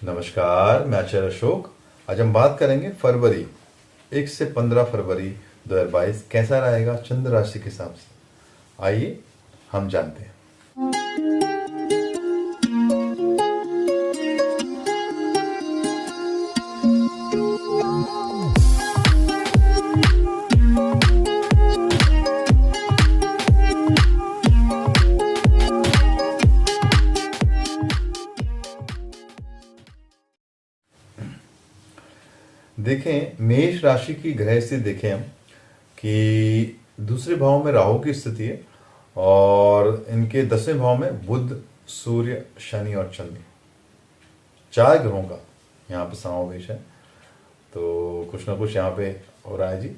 नमस्कार, मैं आचार्य अशोक। आज हम बात करेंगे फरवरी 1 से 15 फरवरी 2022 कैसा रहेगा चंद्र राशि के हिसाब से। आइए हम जानते हैं। देखें, मेष राशि की ग्रह स्थिति देखें हम कि दूसरे भाव में राहु की स्थिति है और इनके 10वें भाव में बुध, सूर्य, शनि और चंद्र, 4 ग्रहों का यहाँ पे समावेश है। तो कुछ ना कुछ यहाँ पे हो रहा है जी।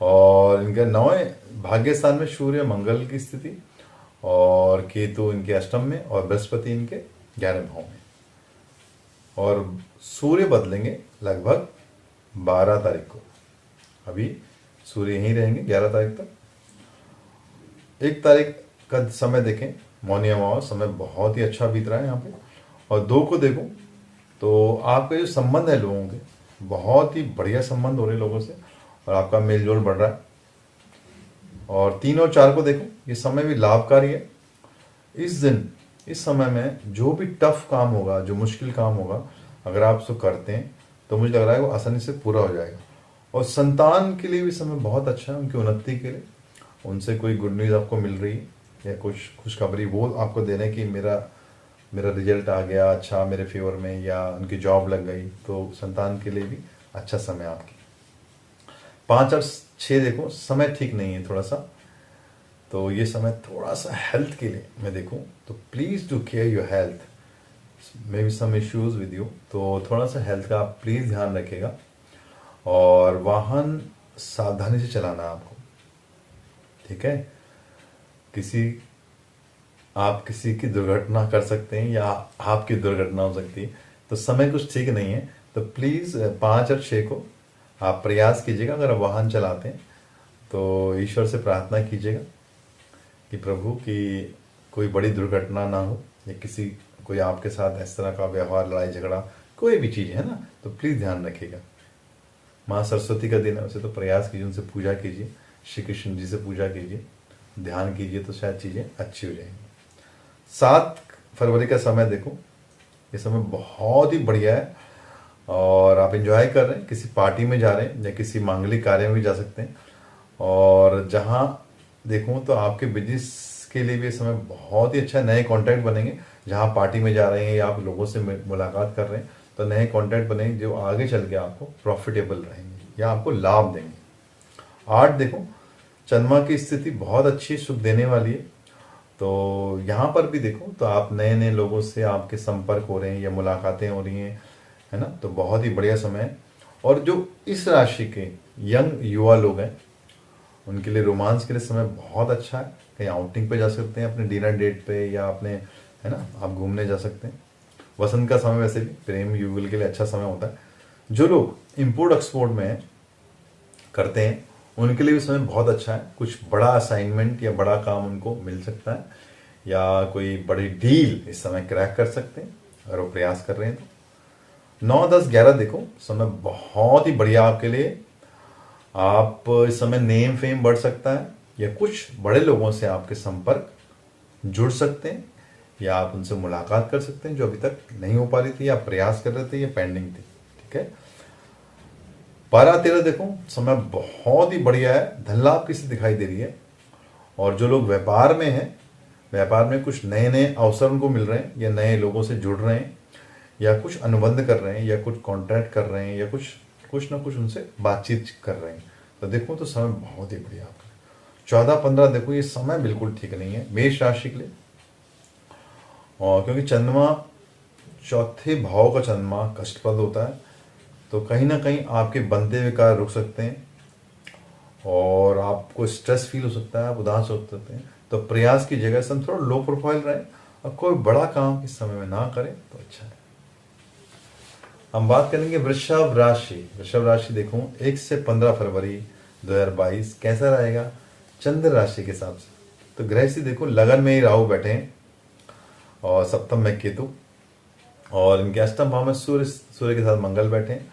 और इनके 9वें भाग्य स्थान में सूर्य, मंगल की स्थिति और केतु इनके अष्टम में और बृहस्पति इनके 11वें भाव में। और सूर्य बदलेंगे लगभग 12 तारीख को। अभी सूर्य यहीं रहेंगे 11 तारीख तक। 1 तारीख का समय देखें, मौनी अमावस, समय बहुत ही अच्छा बीत रहा है यहाँ पे। और 2 को देखूं तो आपके जो संबंध है लोगों के, बहुत ही बढ़िया संबंध हो रहे लोगों से और आपका मेल जोल बढ़ रहा है। और 3 और 4 को देखूं, ये समय भी लाभकारी है। इस समय में जो भी टफ काम होगा, जो मुश्किल काम होगा, अगर आप उसको करते हैं तो मुझे लग रहा है वो आसानी से पूरा हो जाएगा। और संतान के लिए भी समय बहुत अच्छा है, उनकी उन्नति के लिए। उनसे कोई गुड न्यूज़ आपको मिल रही है या कुछ खुशखबरी वो आपको देने की मेरा रिजल्ट आ गया अच्छा मेरे फेवर में, या उनकी जॉब लग गई, तो संतान के लिए भी अच्छा समय आपकी। 5 और 6 देखो, समय ठीक नहीं है थोड़ा सा। तो ये समय थोड़ा सा हेल्थ के लिए मैं देखूं तो please do care your health, may be some issues with you. तो थोड़ा सा हेल्थ का आप प्लीज़ ध्यान रखिएगा। और वाहन सावधानी से चलाना आपको, ठीक है। आप किसी की दुर्घटना कर सकते हैं या आपकी दुर्घटना हो सकती है, तो समय कुछ ठीक नहीं है। तो प्लीज़ 5 और 6 को आप प्रयास कीजिएगा। अगर आप वाहन चलाते हैं तो ईश्वर से प्रार्थना कीजिएगा कि प्रभु की कोई बड़ी दुर्घटना ना हो, या कोई आपके साथ इस तरह का व्यवहार, लड़ाई झगड़ा, कोई भी चीज़ है ना, तो प्लीज़ ध्यान रखिएगा। माँ सरस्वती का दिन है, वैसे तो प्रयास कीजिए, उनसे पूजा कीजिए, श्री कृष्ण जी से पूजा कीजिए, ध्यान कीजिए, तो शायद चीज़ें अच्छी हो जाएंगी। 7 फरवरी का समय देखो, ये समय बहुत ही बढ़िया है और आप एंजॉय कर रहे हैं, किसी पार्टी में जा रहे हैं या किसी मांगलिक कार्य में भी जा सकते हैं। और जहाँ देखूँ तो आपके बिजनेस के लिए भी ये समय बहुत ही अच्छा है। नए कॉन्टैक्ट बनेंगे, जहाँ पार्टी में जा रहे हैं या आप लोगों से मुलाकात कर रहे हैं, तो नए कॉन्टैक्ट बनेंगे जो आगे चल के आपको प्रॉफिटेबल रहेंगे या आपको लाभ देंगे। 8 देखो, चंद्रमा की स्थिति बहुत अच्छी, सुख देने वाली है। तो यहाँ पर भी देखो तो आप नए नए लोगों से आपके संपर्क हो रहे हैं या मुलाकातें हो रही हैं, है ना, तो बहुत ही बढ़िया समय है। और जो इस राशि के यंग युवा लोग हैं, उनके लिए रोमांस के लिए समय बहुत अच्छा है। कहीं आउटिंग पे जा सकते हैं, अपने डिनर डेट पे, या अपने, है ना, आप घूमने जा सकते हैं। वसंत का समय वैसे भी प्रेम युगल के लिए अच्छा समय होता है। जो लोग इंपोर्ट एक्सपोर्ट में करते हैं उनके लिए भी समय बहुत अच्छा है। कुछ बड़ा असाइनमेंट या बड़ा काम उनको मिल सकता है, या कोई बड़ी डील इस समय क्रैक कर सकते हैं अगर वो प्रयास कर रहे हैं तो। 9, 10, 11 देखो, समय बहुत ही बढ़िया आपके लिए। आप इस समय नेम फेम बढ़ सकता है, या कुछ बड़े लोगों से आपके संपर्क जुड़ सकते हैं, या आप उनसे मुलाकात कर सकते हैं जो अभी तक नहीं हो पा रही थी, या प्रयास कर रहे थे या पेंडिंग थी, ठीक है। 12, 13 देखो, समय बहुत ही बढ़िया है, धन लाभ की स्थिति दिखाई दे रही है। और जो लोग व्यापार में हैं, व्यापार में कुछ नए नए अवसर उनको मिल रहे हैं, या नए लोगों से जुड़ रहे हैं, या कुछ अनुबंध कर रहे हैं, या कुछ कॉन्ट्रैक्ट कर रहे हैं, या कुछ ना कुछ उनसे बातचीत कर रहे हैं, तो देखो तो समय बहुत ही बढ़िया आपका। 14, 15 देखो, ये समय बिल्कुल ठीक नहीं है मेष राशि के लिए। और क्योंकि चंद्रमा 4थे भाव का चंद्रमा कष्टप्रद होता है, तो कहीं ना कहीं आपके बनते हुए कार्य रुक सकते हैं और आपको स्ट्रेस फील हो सकता है, आप उदास हो सकते हैं। तो प्रयास की जगह से थोड़ा लो प्रोफाइल रहे और कोई बड़ा काम इस समय में ना करें तो अच्छा है। हम बात करेंगे वृषभ राशि। वृषभ राशि देखो, 1 से 15 फरवरी 2022 कैसा रहेगा चंद्र राशि के हिसाब से। तो ग्रह से देखो, लगन में ही राहु बैठे हैं और सप्तम में केतु, और इनके अष्टम भाव में सूर्य के साथ मंगल बैठे हैं।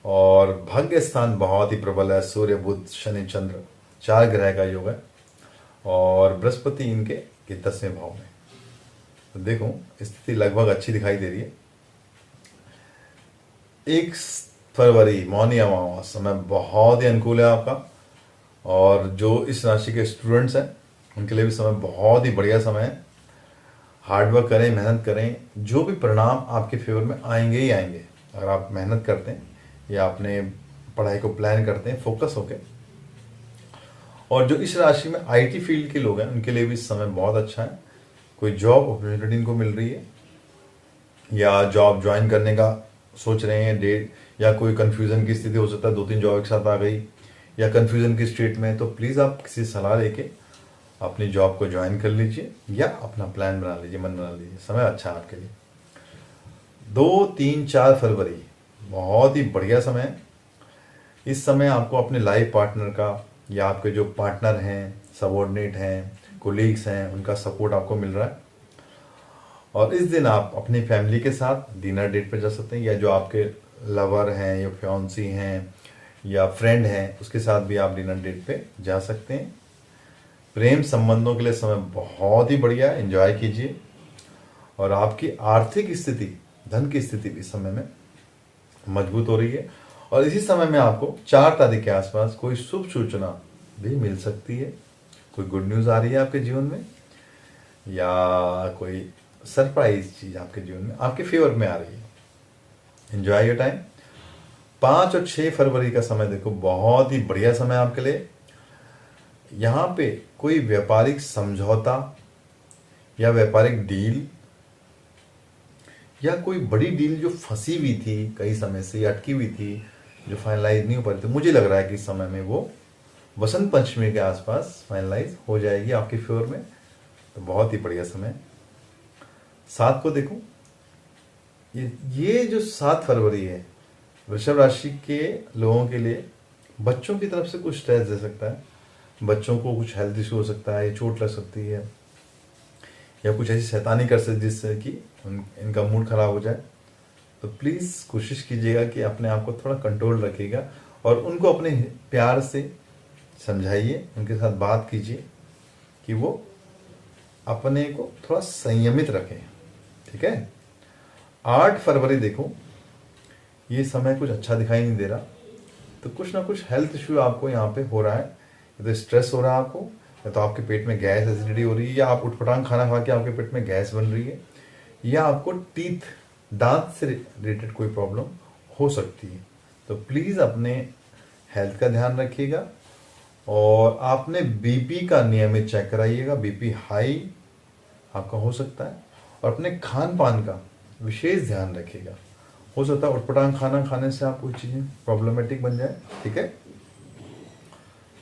और भाग्य स्थान बहुत ही प्रबल है, सूर्य बुध शनि चंद्र 4 ग्रह का योग है। और बृहस्पति इनके 10वें भाव में। तो देखो स्थिति लगभग अच्छी दिखाई दे रही है। 1 फरवरी मौनी अमावस समय बहुत ही अनुकूल है आपका। और जो इस राशि के स्टूडेंट्स हैं उनके लिए भी समय बहुत ही बढ़िया समय है। हार्डवर्क करें, मेहनत करें, जो भी परिणाम आपके फेवर में आएंगे ही आएंगे अगर आप मेहनत करते हैं या अपने पढ़ाई को प्लान करते हैं फोकस होके। और जो इस राशि में आईटी फील्ड के लोग हैं उनके लिए भी समय बहुत अच्छा है। कोई जॉब अपॉर्चुनिटी इनको मिल रही है या जॉब ज्वाइन करने का सोच रहे हैं डेट, या कोई कंफ्यूजन की स्थिति हो सकता है 2-3 जॉब एक साथ आ गई या कंफ्यूजन की स्टेट में, तो प्लीज़ आप किसी सलाह लेके अपनी जॉब को ज्वाइन कर लीजिए या अपना प्लान बना लीजिए, मन बना लीजिए। समय अच्छा है आपके लिए। 2-3-4 फरवरी बहुत ही बढ़िया समय है। इस समय आपको अपने लाइफ पार्टनर का या आपके जो पार्टनर हैं, सबॉर्डिनेट हैं, कोलीग्स हैं, उनका सपोर्ट आपको मिल रहा है। और इस दिन आप अपनी फैमिली के साथ डिनर डेट पर जा सकते हैं, या जो आपके लवर हैं या फ्योंसी हैं या फ्रेंड हैं उसके साथ भी आप डिनर डेट पे जा सकते हैं। प्रेम संबंधों के लिए समय बहुत ही बढ़िया है, एंजॉय कीजिए। और आपकी आर्थिक स्थिति, धन की स्थिति भी इस समय में मजबूत हो रही है। और इसी समय में आपको 4 तारीख के आसपास कोई शुभ सूचना भी मिल सकती है। कोई गुड न्यूज़ आ रही है आपके जीवन में, या कोई सरप्राइज चीज़ आपके जीवन में आपके फेवर में आ रही है। Enjoy your time. 5 और 6 फरवरी का समय देखो बहुत ही बढ़िया समय आपके लिए। यहाँ पे कोई व्यापारिक समझौता या व्यापारिक डील या कोई बड़ी डील जो फंसी हुई थी कई समय से, अटकी हुई थी, जो फाइनलाइज नहीं हो पा रही थी, मुझे लग रहा है कि इस समय में वो वसंत पंचमी के आसपास फाइनलाइज हो जाएगी आपके फेवर में। तो बहुत ही बढ़िया समय। 7 को देखो, ये जो 7 फरवरी है वृषभ राशि के लोगों के लिए बच्चों की तरफ से कुछ स्ट्रेस दे सकता है। बच्चों को कुछ हेल्थ इशू हो सकता है, चोट लग सकती है, या कुछ ऐसी शैतानी कर सकती है जिससे कि इनका मूड खराब हो जाए। तो प्लीज़ कोशिश कीजिएगा कि अपने आप को थोड़ा कंट्रोल रखिएगा और उनको अपने प्यार से समझाइए, उनके साथ बात कीजिए कि वो अपने को थोड़ा संयमित रखें, ठीक है। 8 फरवरी देखो, ये समय कुछ अच्छा दिखाई नहीं दे रहा, तो कुछ ना कुछ हेल्थ इश्यू आपको यहाँ पे हो रहा है। तो स्ट्रेस हो रहा है आपको, या तो आपके पेट में गैस एसिडिटी हो रही है, या आप उठपटांग खाना खा के आपके पेट में गैस बन रही है, या आपको दांत से रिलेटेड कोई प्रॉब्लम हो सकती है। तो प्लीज़ अपने हेल्थ का ध्यान रखिएगा और आपने बीपी का नियमित चेक कराइएगा। बीपी हाई आपका हो सकता है, और अपने खान पान का विशेष ध्यान रखिएगा। हो सकता है उठपटांग खाना खाने से आप कोई चीज़ें प्रॉब्लमेटिक बन जाए, ठीक है।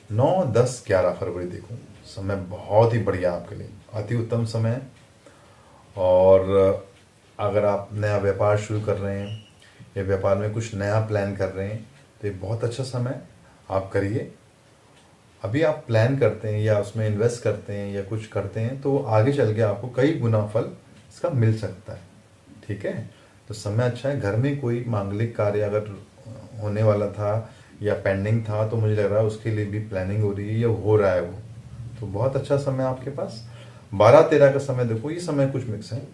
9, 10, 11 फरवरी देखो, समय बहुत ही बढ़िया आपके लिए, अति उत्तम समय है। और अगर आप नया व्यापार शुरू कर रहे हैं या व्यापार में कुछ नया प्लान कर रहे हैं तो ये बहुत अच्छा समय आप करिए। अभी आप प्लान करते हैं या उसमें इन्वेस्ट करते हैं या कुछ करते हैं तो आगे चल के आपको कई गुना फल इसका मिल सकता है, ठीक है। तो समय अच्छा है। घर में कोई मांगलिक कार्य अगर होने वाला था या पेंडिंग था तो मुझे लग रहा है उसके लिए भी प्लानिंग हो रही है या हो रहा है वो, तो बहुत अच्छा समय आपके पास। 12-13 का समय देखो, ये समय कुछ मिक्स है।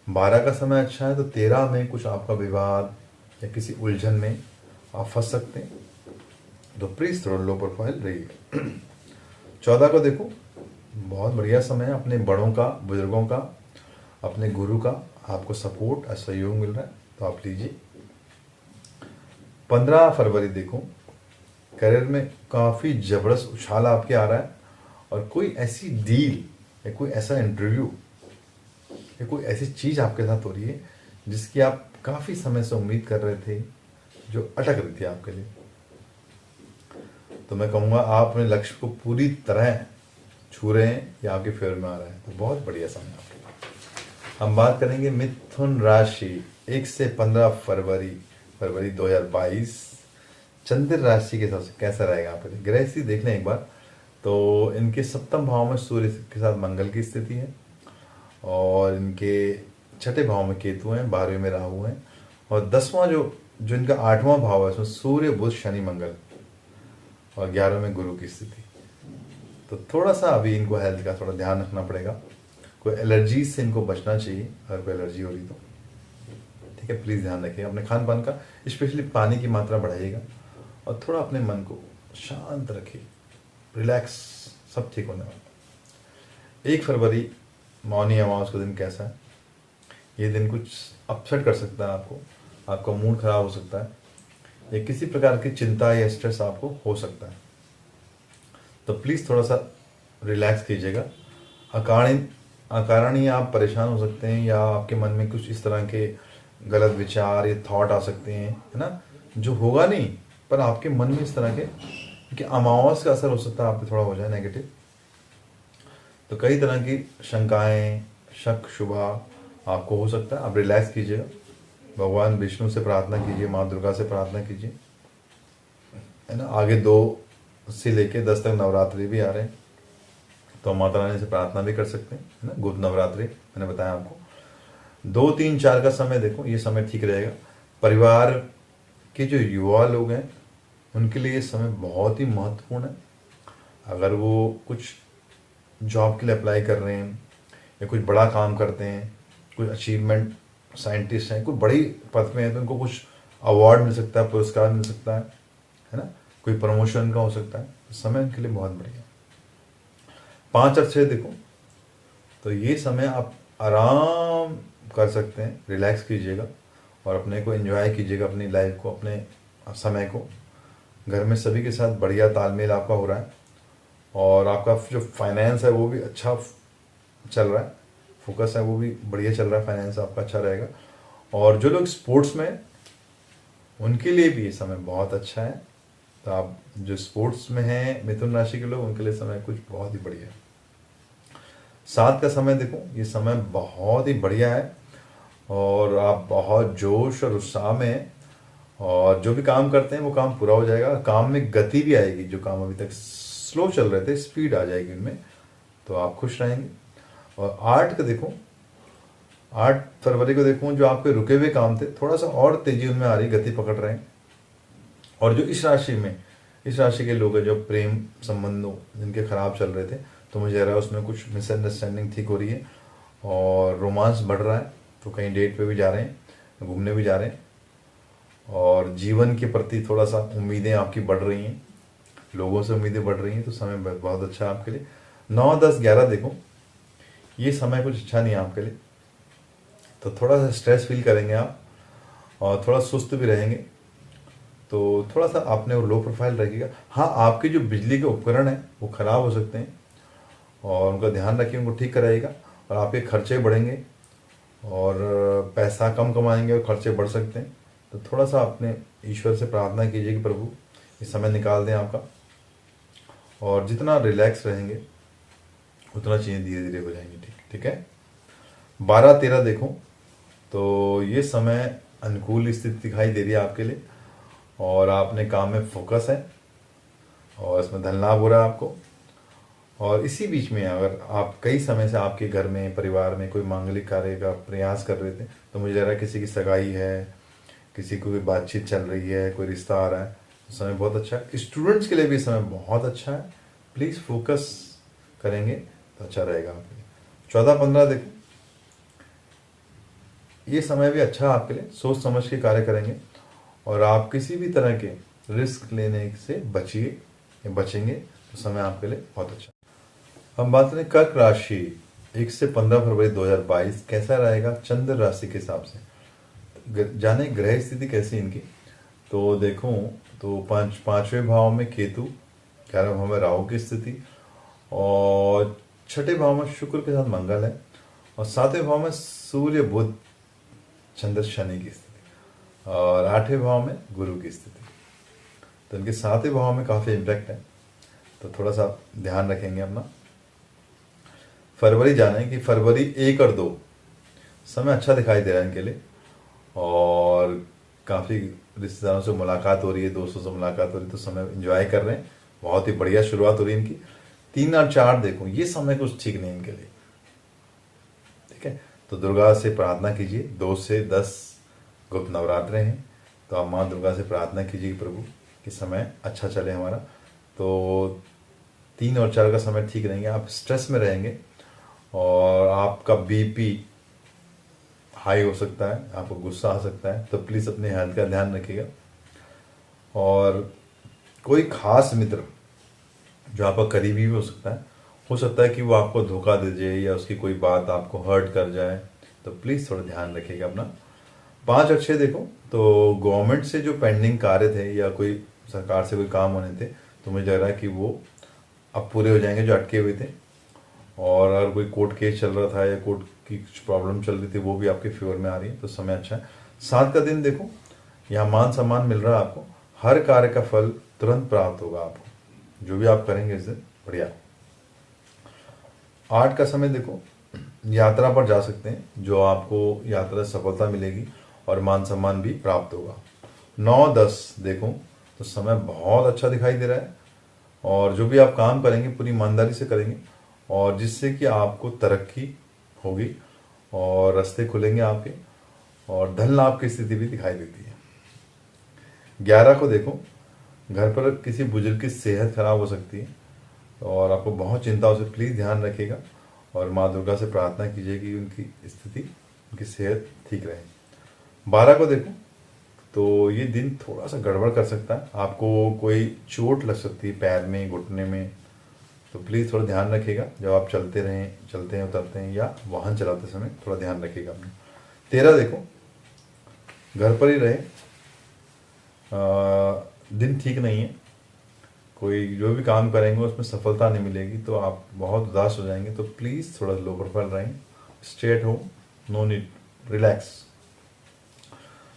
12 का समय अच्छा है, तो 13 में कुछ आपका विवाद या किसी उलझन में आप फंस सकते हैं, तो प्लीज थोड़ा लो प्रोफाइल रहिए। 14 को देखो, बहुत बढ़िया समय है। अपने बड़ों का, बुजुर्गों का, अपने गुरु का आपको सपोर्ट और सहयोग मिल रहा है, तो आप लीजिए। 15 फरवरी देखो, करियर में काफ़ी ज़बरदस्त उछाल आपके आ रहा है, और कोई ऐसी डील या कोई ऐसा इंटरव्यू या कोई ऐसी चीज़ आपके साथ हो रही है जिसकी आप काफ़ी समय से उम्मीद कर रहे थे, जो अटक रही थी आपके लिए। तो मैं कहूँगा आप अपने लक्ष्य को पूरी तरह छू रहे हैं या आपके फेवर में आ रहा है, तो बहुत बढ़िया समय आपके लिए। हम बात करेंगे मिथुन राशि 1 से 15 फरवरी 2022 चंद्र राशि के हिसाब से कैसा रहेगा आपके लिए। ग्रह स्थिति देख लें एक बार, तो इनके 7वें भाव में सूर्य के साथ मंगल की स्थिति है, और इनके छठे भाव में केतु हैं, 12वें में राहु हैं, और 10वां जो इनका 8वां भाव है उसमें सूर्य बुध शनि मंगल, और 11वें में गुरु की स्थिति। तो थोड़ा सा अभी इनको हेल्थ का थोड़ा ध्यान रखना पड़ेगा, कोई एलर्जी से इनको बचना चाहिए अगर कोई एलर्जी हो रही तो, ठीक है। प्लीज़ ध्यान रखिए अपने खान पान का, स्पेशली पानी की मात्रा बढ़ाइएगा, और थोड़ा अपने मन को शांत रखिए, रिलैक्स, सब ठीक होने वाला। 1 फरवरी मौनी अमावस का दिन कैसा है? ये दिन कुछ अपसेट कर सकता है आपको, आपका मूड खराब हो सकता है, या किसी प्रकार की चिंता या स्ट्रेस आपको हो सकता है। तो प्लीज़ थोड़ा सा रिलैक्स कीजिएगा। अकारण ही आप परेशान हो सकते हैं, या आपके मन में कुछ इस तरह के गलत विचार या थॉट आ सकते हैं, है ना, जो होगा नहीं, पर आपके मन में इस तरह के, क्योंकि अमावस का असर हो सकता है आप पे थोड़ा हो जाए नेगेटिव। तो कई तरह की शंकाएं, शक शुबा आपको हो सकता है। आप रिलैक्स कीजिएगा, भगवान विष्णु से प्रार्थना कीजिए, माँ दुर्गा से प्रार्थना कीजिए, है ना। आगे 2 से लेके 10 तक नवरात्रि भी आ रहे हैं, तो माता रानी से प्रार्थना भी कर सकते हैं, है ना। गुप्त नवरात्रि मैंने बताया आपको। 2, 3, 4 का समय देखो, ये समय ठीक रहेगा। परिवार के जो युवा लोग हैं उनके लिए ये समय बहुत ही महत्वपूर्ण है। अगर वो कुछ जॉब के लिए अप्लाई कर रहे हैं, या कुछ बड़ा काम करते हैं, कुछ अचीवमेंट साइंटिस्ट हैं, कोई बड़ी पद में है, तो उनको कुछ अवार्ड मिल सकता है, पुरस्कार मिल सकता है ना, कोई प्रमोशन का हो सकता है। तो समय उनके लिए बहुत बढ़िया है। 5 और 6 देखो, तो ये समय आप आराम कर सकते हैं, रिलैक्स कीजिएगा और अपने को एंजॉय कीजिएगा, अपनी लाइफ को, अपने समय को। घर में सभी के साथ बढ़िया तालमेल आपका हो रहा है, और आपका जो फाइनेंस है वो भी अच्छा चल रहा है, फोकस है वो भी बढ़िया चल रहा है, फाइनेंस आपका अच्छा रहेगा। और जो लोग स्पोर्ट्स में, उनके लिए भी ये समय बहुत अच्छा है। तो आप जो स्पोर्ट्स में हैं, मिथुन राशि के लोग, उनके लिए समय कुछ बहुत ही बढ़िया है। 7 का समय देखो, ये समय बहुत ही बढ़िया है, और आप बहुत जोश और उत्साह में हैं, और जो भी काम करते हैं वो काम पूरा हो जाएगा, काम में गति भी आएगी। जो काम अभी तक स्लो चल रहे थे, स्पीड आ जाएगी उनमें, तो आप खुश रहेंगे। और 8 का देखो, 8 फरवरी को देखो, जो आपके रुके हुए काम थे, थोड़ा सा और तेजी उनमें आ रही, गति पकड़ रहे हैं। और जो इस राशि के लोग हैं, जो प्रेम संबंधों जिनके खराब चल रहे थे, तो मुझे लग रहा है उसमें कुछ मिसअंडरस्टैंडिंग ठीक हो रही है, और रोमांस बढ़ रहा है। तो कहीं डेट पे भी जा रहे हैं, घूमने भी जा रहे हैं, और जीवन के प्रति थोड़ा सा उम्मीदें आपकी बढ़ रही हैं, लोगों से उम्मीदें बढ़ रही हैं। तो समय बहुत अच्छा है आपके लिए। 9, 10, 11 देखो, ये समय कुछ अच्छा नहीं है आपके लिए, तो थोड़ा सा स्ट्रेस फील करेंगे आप, और थोड़ा सुस्त भी रहेंगे। तो थोड़ा सा आपने वो लो प्रोफाइल रखिएगा। हाँ, आपके जो बिजली के उपकरण हैं वो ख़राब हो सकते हैं, और उनका ध्यान रखिए, उनको ठीक कराइएगा। और आपके खर्चे बढ़ेंगे, और पैसा कम कमाएंगे और खर्चे बढ़ सकते हैं। तो थोड़ा सा अपने ईश्वर से प्रार्थना कीजिए कि प्रभु ये समय निकाल दें आपका, और जितना रिलैक्स रहेंगे उतना चीज़ें धीरे धीरे हो जाएंगी, ठीक है। 12, 13 देखो, तो ये समय अनुकूल स्थिति दिखाई दे रही है आपके लिए, और आप अपने काम में फोकस है, और इसमें धन लाभ हो रहा है आपको। और इसी बीच में अगर आप कई समय से आपके घर में, परिवार में कोई मांगलिक कार्य का प्रयास कर रहे थे, तो मुझे लग रहा है किसी की सगाई है, किसी को कोई बातचीत चल रही है, कोई रिश्ता आ रहा है, तो समय बहुत अच्छा है। स्टूडेंट्स के लिए भी समय बहुत अच्छा है, प्लीज़ फोकस करेंगे तो अच्छा रहेगा आपके लिए। 14, 15 देखो, ये समय भी अच्छा है आपके लिए, सोच समझ के कार्य करेंगे, और आप किसी भी तरह के रिस्क लेने से बचिए या बचेंगे, तो समय आपके लिए बहुत अच्छा। हम बात करें कर्क राशि, 1 से 15 फरवरी 2022 कैसा रहेगा चंद्र राशि के हिसाब से। जाने ग्रह स्थिति कैसी इनकी, तो देखो, तो 5वें भाव में केतु, 11वें भाव में राहु की स्थिति, और 6ठे भाव में शुक्र के साथ मंगल है, और 7वें भाव में सूर्य बुध चंद्र शनि की स्थिति, और 8वें भाव में गुरु की स्थिति। तो इनके 7वें भाव में काफ़ी इम्पैक्ट है, तो थोड़ा सा ध्यान रखेंगे अपना। फरवरी जाने कि फरवरी 1 और 2 समय अच्छा दिखाई दे रहा है इनके लिए, और काफ़ी रिश्तेदारों से मुलाकात हो रही है, दोस्तों से मुलाकात हो रही है, तो समय एंजॉय कर रहे हैं, बहुत ही बढ़िया शुरुआत हो रही है इनकी। 3 और 4 देखो, ये समय कुछ ठीक नहीं इनके लिए, ठीक है। तो दुर्गा से प्रार्थना कीजिए। 2 से 10 गुप्त नवरात्रे हैं, तो आप माँ दुर्गा से प्रार्थना कीजिए प्रभु कि समय अच्छा चले हमारा। तो 3 और 4 का समय ठीक रहेंगे, आप स्ट्रेस में रहेंगे और आपका बीपी हाई हो सकता है, आपको गुस्सा आ सकता है, तो प्लीज़ अपने हेल्थ का ध्यान रखिएगा। और कोई खास मित्र जो आपका करीबी भी हो सकता है कि वो आपको धोखा दे जाए या उसकी कोई बात आपको हर्ट कर जाए, तो प्लीज़ थोड़ा ध्यान रखिएगा अपना। 5 और 6 देखो तो गवर्नमेंट से जो पेंडिंग कार्य थे या कोई सरकार से कोई काम होने थे, तो मुझे लग रहा है कि वो अब पूरे हो जाएंगे जो अटके हुए थे। और अगर कोई कोर्ट केस चल रहा था या कोर्ट की कुछ प्रॉब्लम चल रही थी, वो भी आपके फेवर में आ रही है, तो समय अच्छा है। 7 का दिन देखो, यहाँ मान सम्मान मिल रहा है आपको, हर कार्य का फल तुरंत प्राप्त होगा आपको, जो भी आप करेंगे इस दिन बढ़िया। 8 का समय देखो, यात्रा पर जा सकते हैं, जो आपको यात्रा से सफलता मिलेगी और मान सम्मान भी प्राप्त होगा। 9-10 देखो तो समय बहुत अच्छा दिखाई दे रहा है, और जो भी आप काम करेंगे पूरी ईमानदारी से करेंगे, और जिससे कि आपको तरक्की होगी और रास्ते खुलेंगे आपके, और धन लाभ की स्थिति भी दिखाई देती है। 11 को देखो, घर पर किसी बुजुर्ग की सेहत खराब हो सकती है और आपको बहुत चिंता हो सकती है, प्लीज़ ध्यान रखिएगा और माँ दुर्गा से प्रार्थना कीजिए कि उनकी स्थिति, उनकी सेहत ठीक रहे। 12 को देखो तो ये दिन थोड़ा सा गड़बड़ कर सकता है, आपको कोई चोट लग सकती है पैर में, घुटने में, तो प्लीज़ थोड़ा ध्यान रखिएगा जब आप चलते हैं उतरते हैं या वाहन चलाते समय, थोड़ा ध्यान रखिएगा अपना। 13 देखो, घर पर ही रहे, दिन ठीक नहीं है, कोई जो भी काम करेंगे उसमें सफलता नहीं मिलेगी, तो आप बहुत उदास हो जाएंगे, तो प्लीज़ थोड़ा लो प्रोफाइल रहें, stay at home, no need, relax.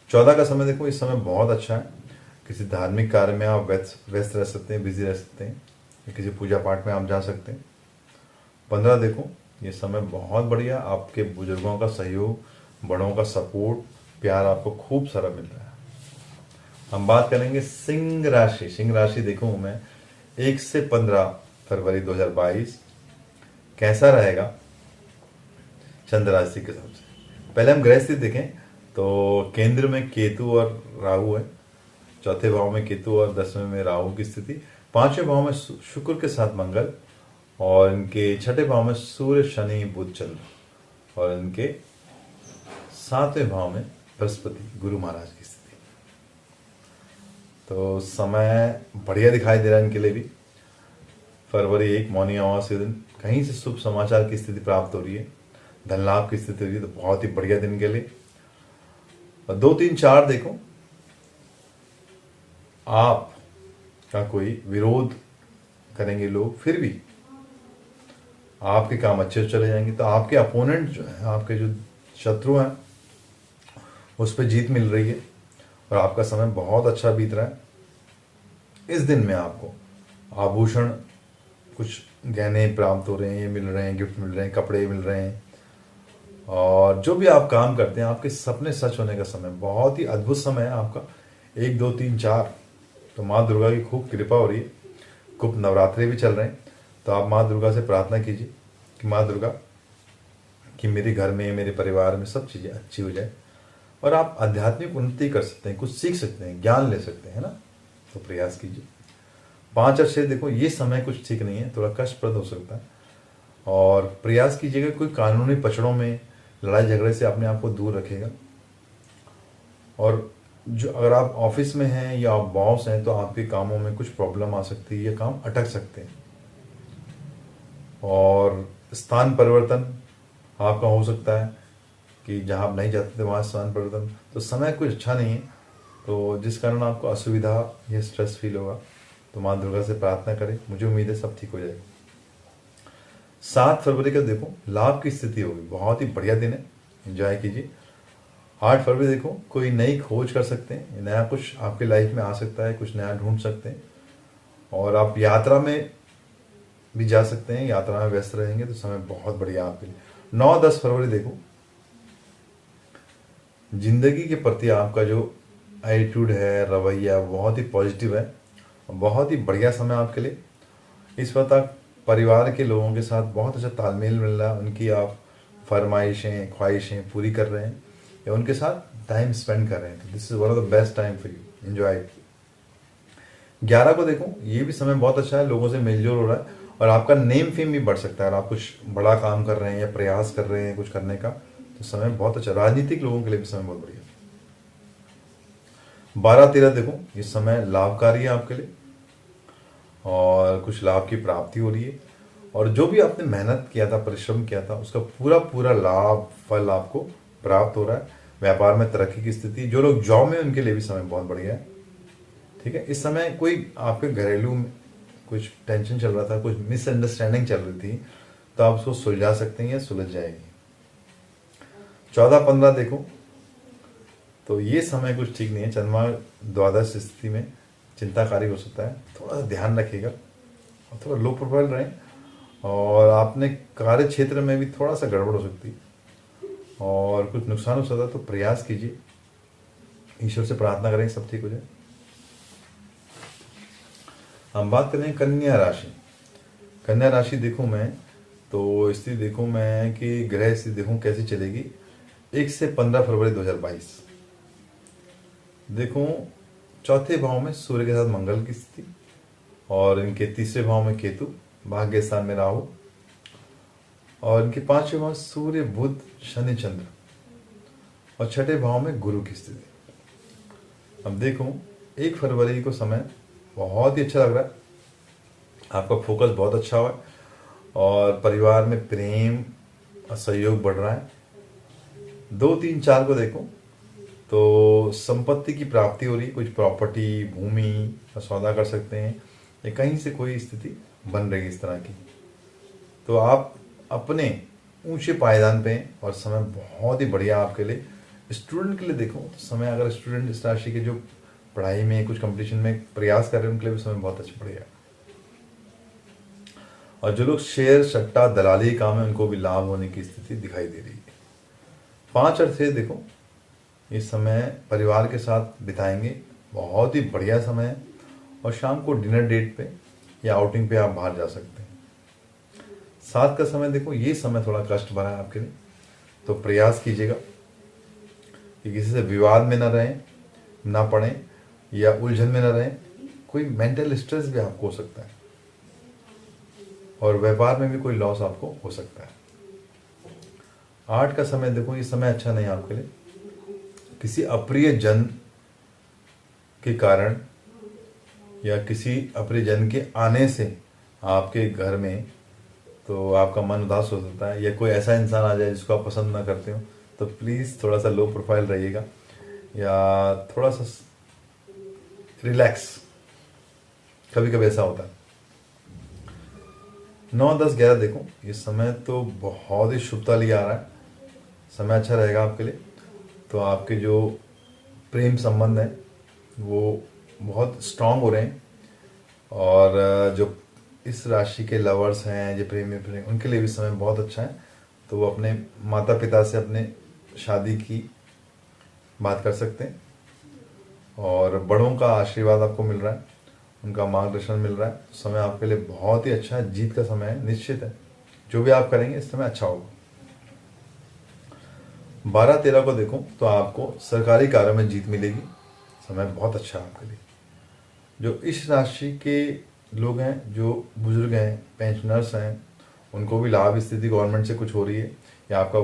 14 का समय देखो, इस समय बहुत अच्छा है, किसी धार्मिक कार्य में आप व्यस्त रह सकते हैं, बिजी रह सकते हैं, किसी पूजा पाठ में आप जा सकते हैं। 15 देखो, ये समय बहुत बढ़िया, आपके बुजुर्गों का सहयोग, बड़ों का सपोर्ट, प्यार आपको खूब सारा मिल रहा है। हम बात करेंगे सिंह राशि। सिंह राशि देखो मैं 1 से 15 फरवरी 2022 कैसा रहेगा चंद्र राशि के हिसाब से। पहले हम ग्रह स्थिति देखें तो केंद्र में केतु और राहु है, चौथे भाव में केतु और 10वें में राहु की स्थिति, 5वें भाव में शुक्र के साथ मंगल, और इनके 6ठे भाव में सूर्य शनि बुध चल, और इनके 7वें भाव में बृहस्पति गुरु महाराज की स्थिति। तो समय बढ़िया दिखाई दे रहा है इनके लिए भी। फरवरी 1 मौनी अमावस्या के दिन कहीं से शुभ समाचार की स्थिति प्राप्त हो रही है, धन लाभ की स्थिति हो रही है, तो बहुत ही बढ़िया दिन के लिए। और 2, 3, 4 देखो, आप का कोई विरोध करेंगे लोग, फिर भी आपके काम अच्छे से चले जाएंगे, तो आपके अपोनेंट जो है, आपके जो शत्रु हैं, उस पर जीत मिल रही है और आपका समय बहुत अच्छा बीत रहा है। इस दिन में आपको आभूषण, कुछ गहने प्राप्त हो रहे हैं, ये मिल रहे हैं, गिफ्ट मिल रहे हैं, कपड़े मिल रहे हैं, और जो भी आप काम करते हैं आपके सपने सच होने का समय, बहुत ही अद्भुत समय है आपका। 1, 2, 3, 4 तो माँ दुर्गा की खूब कृपा हो रही है। गुप्त नवरात्रे भी चल रहे हैं, तो आप माँ दुर्गा से प्रार्थना कीजिए कि माँ दुर्गा कि मेरे घर में, मेरे परिवार में सब चीज़ें अच्छी हो जाए, और आप आध्यात्मिक उन्नति कर सकते हैं, कुछ सीख सकते हैं, ज्ञान ले सकते हैं, है ना, तो प्रयास कीजिए। 5 और 6 देखो, ये समय कुछ ठीक नहीं है, थोड़ा कष्टप्रद हो सकता है, और प्रयास कीजिएगा कोई कानूनी पचड़ों में, लड़ाई झगड़े से अपने आप को दूर रखेगा। और जो अगर आप ऑफिस में हैं या आप बॉस हैं, तो आपके कामों में कुछ प्रॉब्लम आ सकती है या काम अटक सकते हैं, और स्थान परिवर्तन आपका हो सकता है कि जहां आप नहीं जाते थे वहाँ स्थान परिवर्तन, तो समय कुछ अच्छा नहीं है, तो जिस कारण आपको असुविधा या स्ट्रेस फील होगा, तो माँ दुर्गा से प्रार्थना करें, मुझे उम्मीद है सब ठीक हो जाएगा। 7 फरवरी का देखो, लाभ की स्थिति होगी, बहुत ही बढ़िया दिन है, एंजॉय कीजिए। 8 फरवरी देखो, कोई नई खोज कर सकते हैं, नया कुछ आपके लाइफ में आ सकता है, कुछ नया ढूंढ सकते हैं, और आप यात्रा में भी जा सकते हैं, यात्रा में व्यस्त रहेंगे तो समय बहुत बढ़िया आपके लिए। 9-10 फरवरी देखो, जिंदगी के प्रति आपका जो एटीट्यूड है, रवैया, बहुत ही पॉजिटिव है, बहुत ही बढ़िया समय आपके लिए। इस वक्त आप परिवार के लोगों के साथ बहुत अच्छा तालमेल मिल रहा है, उनकी आप फरमाइशें ख्वाहिशें पूरी कर रहे हैं या उनके साथ टाइम स्पेंड कर रहे हैं, तो this is one of the best time for you, enjoy it. 11 को देखो, ये भी समय बहुत अच्छा है, लोगों से मेलजोल हो रहा है और आपका नेम फेम भी बढ़ सकता है। अगर आप कुछ बड़ा काम कर रहे हैं या प्रयास कर रहे हैं कुछ करने का, तो समय बहुत अच्छा। राजनीतिक लोगों के लिए भी समय बहुत बढ़िया। 12-13 देखो, ये समय लाभकारी है आपके लिए और कुछ लाभ की प्राप्ति हो रही है और जो भी आपने मेहनत किया था, परिश्रम किया था, उसका पूरा पूरा लाभ फल आपको प्राप्त हो रहा है। व्यापार में तरक्की की स्थिति, जो लोग जॉब में उनके लिए भी समय बहुत बढ़िया है। ठीक है, इस समय कोई आपके घरेलू में कुछ टेंशन चल रहा था, कुछ मिसअंडरस्टैंडिंग चल रही थी, तो आप उसको सुलझा सकते हैं या सुलझ जाएगी। 14-15 देखो, तो ये समय कुछ ठीक नहीं है। चंद्रमा द्वादश स्थिति में चिंताकारी हो सकता है, थोड़ा सा ध्यान रखिएगा और थोड़ा लो प्रोफाइल रहें और आपने कार्य क्षेत्र में भी थोड़ा सा गड़बड़ हो सकती है और कुछ नुकसान हो सकता है, तो प्रयास कीजिए, ईश्वर से प्रार्थना करें सब ठीक हो जाए। हम बात करें कन्या राशि। कन्या राशि देखूं मैं, तो स्थिति देखूं मैं कि ग्रह स्थिति देखूं कैसी चलेगी 1 से 15 फरवरी 2022। देखूं चौथे भाव में सूर्य के साथ मंगल की स्थिति और इनके तीसरे भाव में केतु, भाग्य स्थान में राहु और इनके पांचवें भाव सूर्य बुध शनि चंद्र और छठे भाव में गुरु की स्थिति। अब देखूं 1 फरवरी को समय बहुत ही अच्छा लग रहा है, आपका फोकस बहुत अच्छा हुआ है और परिवार में प्रेम और सहयोग बढ़ रहा है। 2, 3, 4 को देखो तो संपत्ति की प्राप्ति हो रही है, कुछ प्रॉपर्टी भूमि का सौदा कर सकते हैं या कहीं से कोई स्थिति बन रही है इस तरह की, तो आप अपने ऊंचे पायदान पे हैं और समय बहुत ही बढ़िया आपके लिए। स्टूडेंट के लिए देखो तो समय, अगर स्टूडेंट इस राशि के जो पढ़ाई में कुछ कंपटीशन में प्रयास कर रहे हैं उनके लिए भी समय बहुत अच्छा बढ़िया है। और जो लोग शेयर सट्टा दलाली काम है उनको भी लाभ होने की स्थिति दिखाई दे रही है। 5 और 6 देखो, इस समय परिवार के साथ बिताएंगे, बहुत ही बढ़िया समय है और शाम को डिनर डेट पे या आउटिंग पे आप बाहर जा सकते हैं। 7 का समय देखो, ये समय थोड़ा कष्ट भरा है आपके लिए, तो प्रयास कीजिएगा कि किसी से विवाद में ना रहें, ना पड़ें या उलझन में ना रहें। कोई मेंटल स्ट्रेस भी आपको हो सकता है और व्यापार में भी कोई लॉस आपको हो सकता है। 8 का समय देखो, ये समय अच्छा नहीं है आपके लिए, किसी अप्रिय जन के कारण या किसी अप्रिय जन के आने से आपके घर में तो आपका मन उदास हो सकता है या कोई ऐसा इंसान आ जाए जिसको आप पसंद ना करते हो, तो प्लीज़ थोड़ा सा लो प्रोफाइल रहिएगा या थोड़ा सा रिलैक्स, कभी कभी ऐसा होता है। 9, 10, 11 देखो, ये समय तो बहुत ही शुभता लिए आ रहा है, समय अच्छा रहेगा आपके लिए। तो आपके जो प्रेम संबंध है वो बहुत स्ट्रांग हो रहे हैं और जो इस राशि के लवर्स हैं, जो प्रेमी उनके लिए भी समय बहुत अच्छा है, तो वो अपने माता पिता से अपने शादी की बात कर सकते हैं और बड़ों का आशीर्वाद आपको मिल रहा है, उनका मार्गदर्शन मिल रहा है। समय आपके लिए बहुत ही अच्छा है, जीत का समय है, निश्चित है, जो भी आप करेंगे इस समय अच्छा होगा। 12, 13 को देखो तो आपको सरकारी कार्य में जीत मिलेगी, समय बहुत अच्छा है आपके लिए। जो इस राशि के लोग हैं, जो बुजुर्ग हैं, पेंशनर्स हैं, उनको भी लाभ स्थिति गवर्नमेंट से कुछ हो रही है या आपका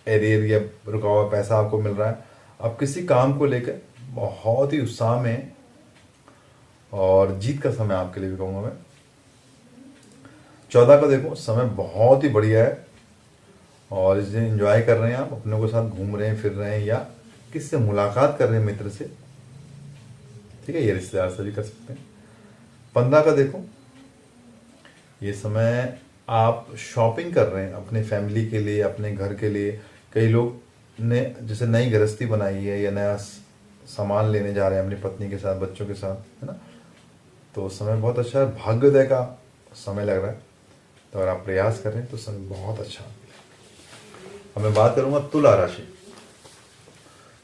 एरियर या रुका हुआ पैसा आपको मिल रहा है। आप किसी काम को लेकर बहुत ही उत्साह में और जीत का समय आपके लिए भी कहूँगा मैं। 14 को देखो, समय बहुत ही बढ़िया है और इस दिन एंजॉय कर रहे हैं, आप अपनों के साथ घूम रहे हैं, फिर रहे हैं या किसी से मुलाकात कर रहे हैं मित्र से, ठीक है, ये रिश्तेदार से भी कर सकते हैं। 15 का देखो, ये समय आप शॉपिंग कर रहे हैं अपने फैमिली के लिए, अपने घर के लिए। कई लोग ने जैसे नई गृहस्थी बनाई है या नया सामान लेने जा रहे हैं अपनी पत्नी के साथ, बच्चों के साथ, है ना, तो समय बहुत अच्छा है, भाग्योदय का समय लग रहा है, तो अगर आप प्रयास कर रहे हैं तो समय बहुत अच्छा है। अब मैं बात करूंगा तुला राशि।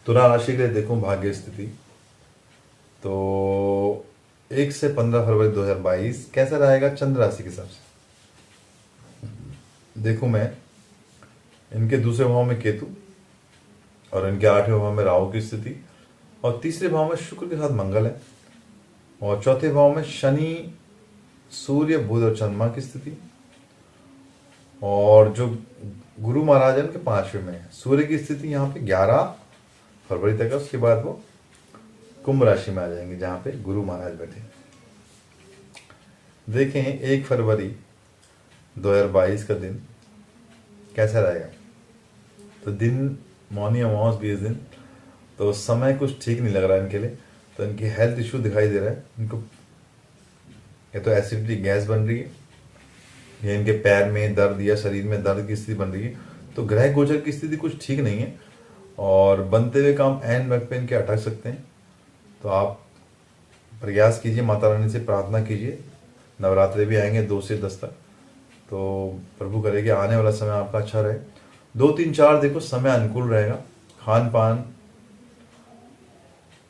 तुला राशि के लिए देखो भाग्य स्थिति, तो 1 से 15 फरवरी 2022 कैसा रहेगा चंद्र राशि के हिसाब से। देखूं मैं इनके दूसरे भाव में केतु और इनके 8वें भाव में राहु की स्थिति, और तीसरे भाव में शुक्र के साथ मंगल है, और चौथे भाव में शनि, सूर्य, बुध और चंद्रमा की स्थिति, और जो गुरु महाराज है उनके 5वें में है। सूर्य की स्थिति यहाँ पे 11 फरवरी तक है, उसके बाद वो कुंभ राशि में आ जाएंगे जहाँ पे गुरु महाराज बैठे। देखें 1 फरवरी 2022 का दिन कैसा रहेगा। तो दिन मौनी अमावस भी इस दिन, तो समय कुछ ठीक नहीं लग रहा है इनके लिए। तो इनकी हेल्थ इशू दिखाई दे रहा है इनको, या तो एसिडिटी गैस बन रही है, या इनके पैर में दर्द या शरीर में दर्द की स्थिति बन रही है। तो ग्रह गोचर की स्थिति कुछ ठीक नहीं है, और बनते हुए काम एंड वक्त पे इनके अटक सकते हैं। तो आप प्रयास कीजिए, माता रानी से प्रार्थना कीजिए। नवरात्रे भी आएंगे 2 से 10 तक, तो प्रभु करे कि आने वाला समय आपका अच्छा रहे। 2, 3, 4 देखो समय अनुकूल रहेगा। खान पान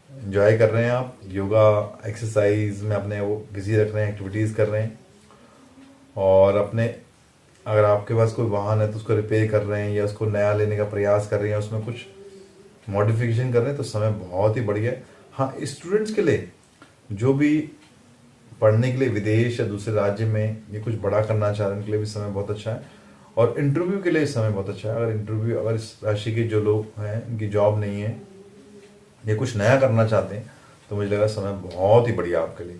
एंजॉय कर रहे हैं आप, योगा एक्सरसाइज में अपने वो बिजी रख रहे हैं, एक्टिविटीज़ कर रहे हैं, और अपने अगर आपके पास कोई वाहन है तो उसको रिपेयर कर रहे हैं, या उसको नया लेने का प्रयास कर रहे हैं, उसमें कुछ मॉडिफिकेशन कर रहे हैं, तो समय बहुत ही बढ़िया है। हाँ, स्टूडेंट्स के लिए जो भी पढ़ने के लिए विदेश या दूसरे राज्य में ये कुछ बड़ा करना चाह रहे हैं, उनके लिए भी समय बहुत अच्छा है, और इंटरव्यू के लिए समय बहुत अच्छा है। अगर इस राशि के जो लोग हैं इनकी जॉब नहीं है, ये कुछ नया करना चाहते हैं, तो मुझे लगा समय बहुत ही बढ़िया आपके लिए।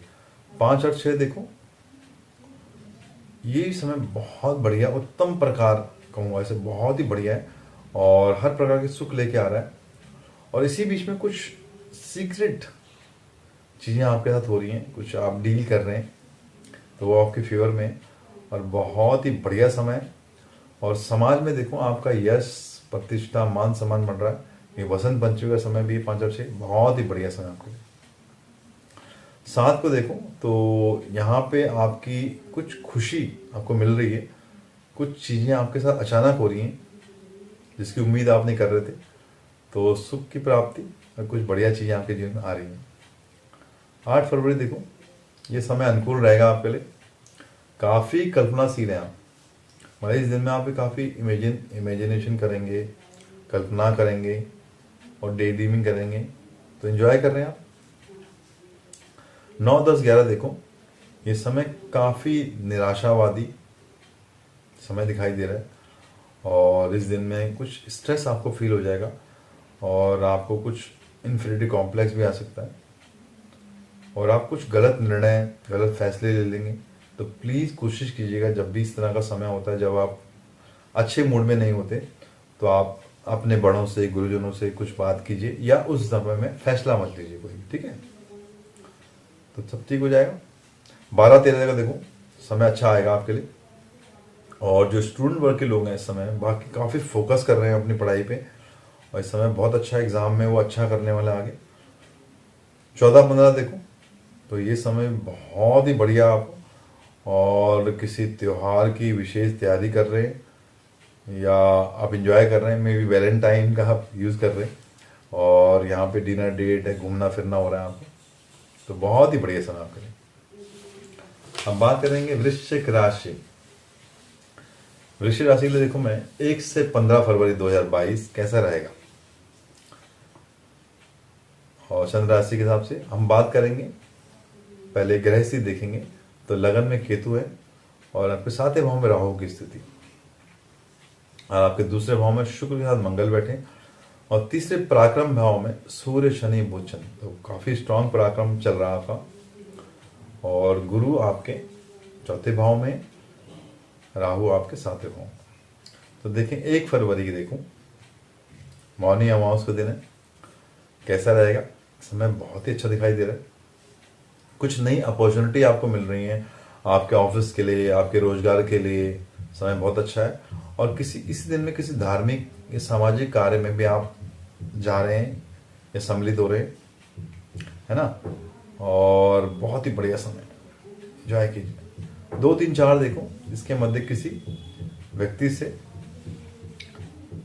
5 और 6 देखो, ये समय बहुत बढ़िया, उत्तम प्रकार कहूँगा इसे, बहुत ही बढ़िया है, और हर प्रकार के सुख लेके आ रहा है। और इसी बीच में कुछ सीक्रेट चीज़ें आपके साथ हो रही हैं, कुछ आप डील कर रहे हैं, तो वो आपके फेवर में है, और बहुत ही बढ़िया समय है। और समाज में देखो आपका यश, प्रतिष्ठा, मान सम्मान बढ़ रहा है। ये वसंत पंचमी का समय भी 5 और 6 बहुत ही बढ़िया समय आपके लिए। 7 को देखो तो यहाँ पे आपकी कुछ खुशी आपको मिल रही है, कुछ चीज़ें आपके साथ अचानक हो रही हैं जिसकी उम्मीद आप नहीं कर रहे थे, तो सुख की प्राप्ति और कुछ बढ़िया चीज़ें आपके जीवन में आ रही हैं। 8 फरवरी देखो, ये समय अनुकूल रहेगा आपके लिए। काफ़ी कल्पनाशील हैं आप, मतलब इस दिन में आप काफ़ी इमेजिनेशन करेंगे, कल्पना करेंगे और डे ड्रीमिंग करेंगे, तो एंजॉय कर रहे हैं आप। 9, 10, 11 देखो, ये समय काफ़ी निराशावादी समय दिखाई दे रहा है, और इस दिन में कुछ स्ट्रेस आपको फील हो जाएगा, और आपको कुछ इन्फिनिटी कॉम्प्लेक्स भी आ सकता है, और आप कुछ गलत निर्णय, गलत फैसले ले लेंगे। तो प्लीज़ कोशिश कीजिएगा, जब भी इस तरह का समय होता है, जब आप अच्छे मूड में नहीं होते, तो आप अपने बड़ों से, गुरुजनों से कुछ बात कीजिए, या उस समय में फैसला मत लीजिए कोई, ठीक है, तो सब ठीक हो जाएगा। 12, 13 का देखो, समय अच्छा आएगा आपके लिए, और जो स्टूडेंट वर्ग के लोग हैं इस समय बाकी काफ़ी फोकस कर रहे हैं अपनी पढ़ाई पे, और इस समय बहुत अच्छा एग्ज़ाम में वो अच्छा करने वाले आगे। 14, 15 देखो, तो ये समय बहुत ही बढ़िया आप, और किसी त्यौहार की विशेष तैयारी कर रहे हैं, या आप इंजॉय कर रहे हैं, मे बी वैलेंटाइन का आप यूज़ कर रहे हैं, और यहाँ पे डिनर डेट है, घूमना फिरना हो रहा है आपको, तो बहुत ही बढ़िया समय आपके लिए। अब बात करेंगे वृश्चिक राशि। वृश्चिक राशि के लिए देखो मैं 1 से 15 फरवरी 2022 कैसा रहेगा, और चंद्र राशि के हिसाब से हम बात करेंगे। पहले ग्रह स्थिति देखेंगे, तो लगन में केतु है, और आपके 7वें भाव में राहु की स्थिति, और आपके दूसरे भाव में शुक्र के साथ मंगल बैठे, और तीसरे पराक्रम भाव में सूर्य, शनि, बुध, चंद्र, तो काफ़ी स्ट्रांग पराक्रम चल रहा है आपका। और गुरु आपके 4थे भाव में, राहु आपके 7वें भाव में। तो देखें 1 फरवरी की देखूं, मौनी अमावस का दिन है, कैसा रहेगा। समय बहुत ही अच्छा दिखाई दे रहा है, कुछ नई अपॉर्चुनिटी आपको मिल रही है आपके ऑफिस के लिए, आपके रोजगार के लिए, समय बहुत अच्छा है। और इसी दिन में किसी धार्मिक या सामाजिक कार्य में भी आप जा रहे हैं या सम्मिलित हो रहे हैं, है ना, और बहुत ही बढ़िया समय, एंजॉय कीजिए। 2, 3, 4 देखो, इसके मध्य किसी व्यक्ति से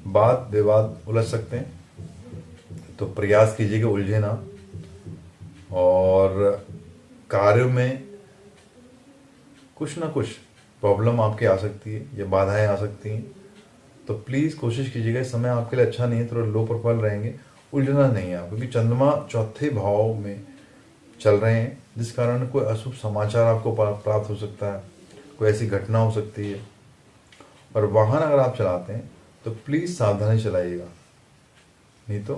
वाद विवाद उलझ सकते हैं, तो प्रयास कीजिए कि उलझे ना, और कार्यों में कुछ ना कुछ प्रॉब्लम आपके आ सकती है या बाधाएं आ सकती हैं, तो प्लीज़ कोशिश कीजिएगा, इस समय आपके लिए अच्छा नहीं है, थोड़ा लो प्रोफाइल रहेंगे, उलझना नहीं है आप, क्योंकि चंद्रमा चौथे भाव में चल रहे हैं, जिस कारण कोई अशुभ समाचार आपको प्राप्त हो सकता है, कोई ऐसी घटना हो सकती है। और वाहन अगर आप चलाते हैं तो प्लीज़ सावधानी चलाइएगा, नहीं तो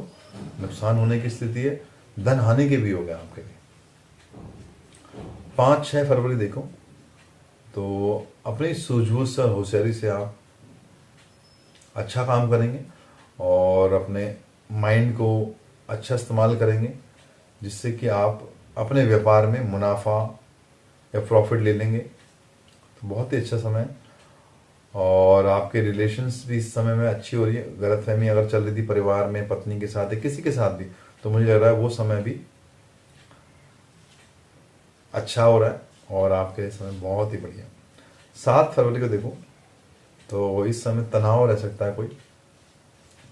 नुकसान होने की स्थिति है, धन हानि के भी हो गया आपके लिए। 5-6 फरवरी देखो तो अपनी सूझबूझ से, होशियारी से आप अच्छा काम करेंगे और अपने माइंड को अच्छा इस्तेमाल करेंगे, जिससे कि आप अपने व्यापार में मुनाफा या प्रॉफिट ले लेंगे। तो बहुत ही अच्छा समय है। और आपके रिलेशंस भी इस समय में अच्छी हो रही है। गलतफहमी अगर चल रही थी परिवार में, पत्नी के साथ या किसी के साथ भी, तो मुझे लग रहा है वो समय भी अच्छा हो रहा है और आपके समय बहुत ही बढ़िया। 7 फरवरी को देखो तो इस समय तनाव रह सकता है कोई,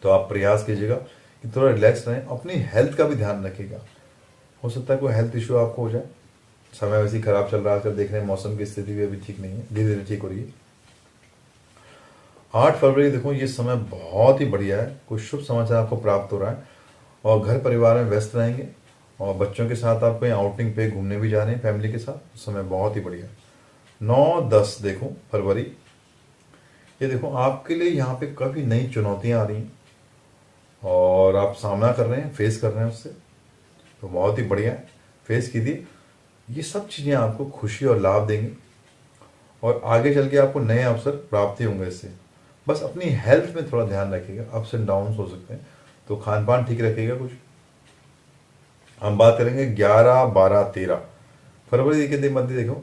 तो आप प्रयास कीजिएगा कि थोड़ा रिलैक्स रहें, अपनी हेल्थ का भी ध्यान रखिएगा। हो सकता है कोई हेल्थ इशू आपको हो जाए। समय वैसे ही खराब चल रहा है आजकल, देख रहे हैं मौसम की स्थिति भी अभी ठीक नहीं है, धीरे धीरे ठीक हो रही है। 8 फरवरी देखो ये समय बहुत ही बढ़िया है, कुछ शुभ समाचार आपको प्राप्त हो रहा है और घर परिवार में व्यस्त रहेंगे और बच्चों के साथ आप कहीं आउटिंग पे घूमने भी जा रहे हैं फैमिली के साथ, समय बहुत ही बढ़िया है। 9-10 देखो फरवरी, ये देखो आपके लिए यहाँ पे काफ़ी नई चुनौतियाँ आ रही हैं और आप सामना कर रहे हैं, फेस कर रहे हैं उससे, तो बहुत ही बढ़िया है, फेस कीजिए। ये सब चीज़ें आपको खुशी और लाभ देंगी और आगे चल के आपको नए अवसर प्राप्ति होंगे इससे। बस अपनी हेल्थ में थोड़ा ध्यान रखिएगा, अप्स एंड डाउन्स हो सकते हैं, तो खान पान ठीक रखिएगा कुछ। हम बात करेंगे 11-12-13 फरवरी के दिन मध्य देखो,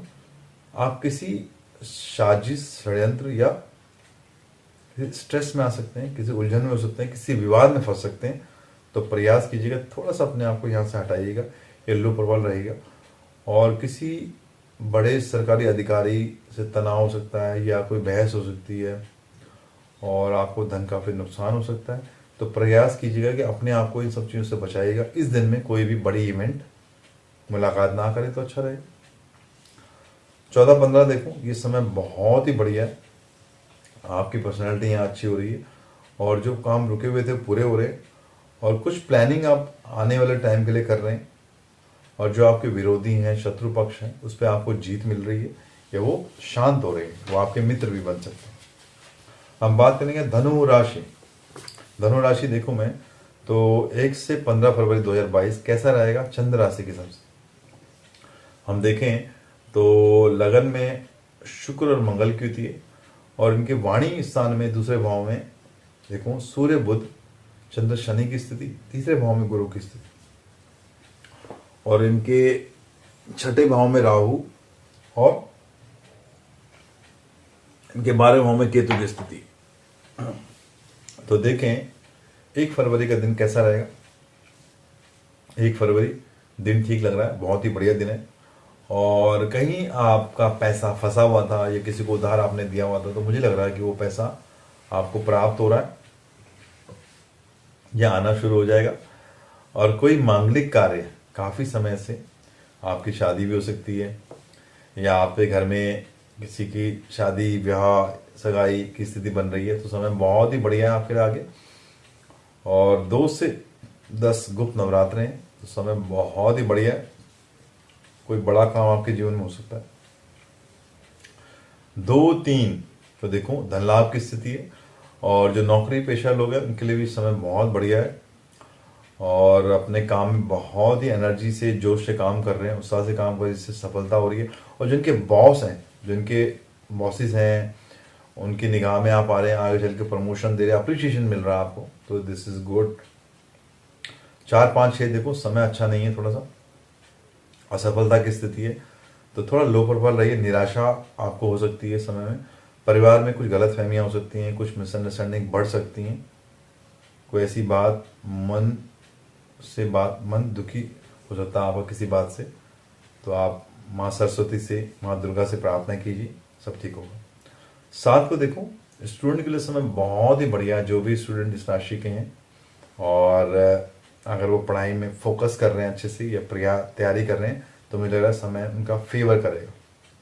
आप किसी साजिश, षड्यंत्र या स्ट्रेस में आ सकते हैं, किसी उलझन में हो सकते हैं, किसी विवाद में फंस सकते हैं। तो प्रयास कीजिएगा थोड़ा सा अपने आप को यहाँ से हटाइएगा, येलो प्रबल रहेगा। और किसी बड़े सरकारी अधिकारी से तनाव हो सकता है या कोई बहस हो सकती है और आपको धन का फिर नुकसान हो सकता है। तो प्रयास कीजिएगा कि अपने आप को इन सब चीज़ों से बचाइएगा। इस दिन में कोई भी बड़ी इवेंट मुलाकात ना करें तो अच्छा रहे। 14-15 देखो ये समय बहुत ही बढ़िया है, आपकी पर्सनैलिटी यहाँ अच्छी हो रही है और जो काम रुके हुए थे पूरे हो रहे हैं और कुछ प्लानिंग आप आने वाले टाइम के लिए कर रहे हैं और जो आपके विरोधी हैं, शत्रु पक्ष हैं, उस पर आपको जीत मिल रही है या वो शांत हो रहे हैं, वो आपके मित्र भी बन सकते हैं। हम बात करेंगे धनु राशि। धनु राशि देखो मैं तो 1 से 15 फरवरी 2022 कैसा रहेगा चंद्र राशि के हिसाब से। हम देखें तो लगन में शुक्र और मंगल की युति है और इनके वाणी स्थान में दूसरे भाव में देखो सूर्य, बुध, चंद्र, शनि की स्थिति, तीसरे भाव में गुरु की स्थिति और इनके छठे भाव में राहु और इनके 12वें भाव में केतु की स्थिति। तो देखें 1 फरवरी का दिन कैसा रहेगा। 1 फरवरी दिन ठीक लग रहा है, बहुत ही बढ़िया दिन है और कहीं आपका पैसा फंसा हुआ था या किसी को उधार आपने दिया हुआ था, तो मुझे लग रहा है कि वो पैसा आपको प्राप्त हो रहा है या आना शुरू हो जाएगा। और कोई मांगलिक कार्य, काफ़ी समय से आपकी शादी भी हो सकती है या आपके घर में किसी की शादी, ब्याह, सगाई की स्थिति बन रही है, तो समय बहुत ही बढ़िया है आपके लिए आगे। और 2 से 10 गुप्त नवरात्र हैं, तो समय बहुत ही बढ़िया है, कोई बड़ा काम आपके जीवन में हो सकता है। 2-3 तो देखो धन लाभ की स्थिति है और जो नौकरी पेशा लोग हैं उनके लिए भी समय बहुत बढ़िया है और अपने काम में बहुत ही एनर्जी से, जोश से काम कर रहे हैं, उत्साह से काम कर रहे हैं, जिससे सफलता हो रही है। और जिनके बॉस हैं, जिनके बॉसेस हैं, उनकी निगाह में आप आ रहे हैं, आगे चल के प्रमोशन दे रहे हैं, अप्रिशिएशन मिल रहा है आपको, तो दिस इज गुड। 4-5-6 देखो समय अच्छा नहीं है, थोड़ा सा असफलता की स्थिति है, तो थोड़ा लो प्रोफाइल रहिए, निराशा आपको हो सकती है समय में। परिवार में कुछ गलत फहमियाँ हो सकती हैं, कुछ मिसअंडरस्टैंडिंग बढ़ सकती हैं, कोई ऐसी बात मन दुखी हो सकता है आपका किसी बात से, तो आप माँ सरस्वती से, माँ दुर्गा से प्रार्थना कीजिए, सब ठीक होगा। 7 को देखो स्टूडेंट के लिए समय बहुत ही बढ़िया है, जो भी स्टूडेंट इस राशि के हैं और अगर वो पढ़ाई में फोकस कर रहे हैं अच्छे से या तैयारी कर रहे हैं, तो मुझे लग रहा है समय उनका फेवर करेगा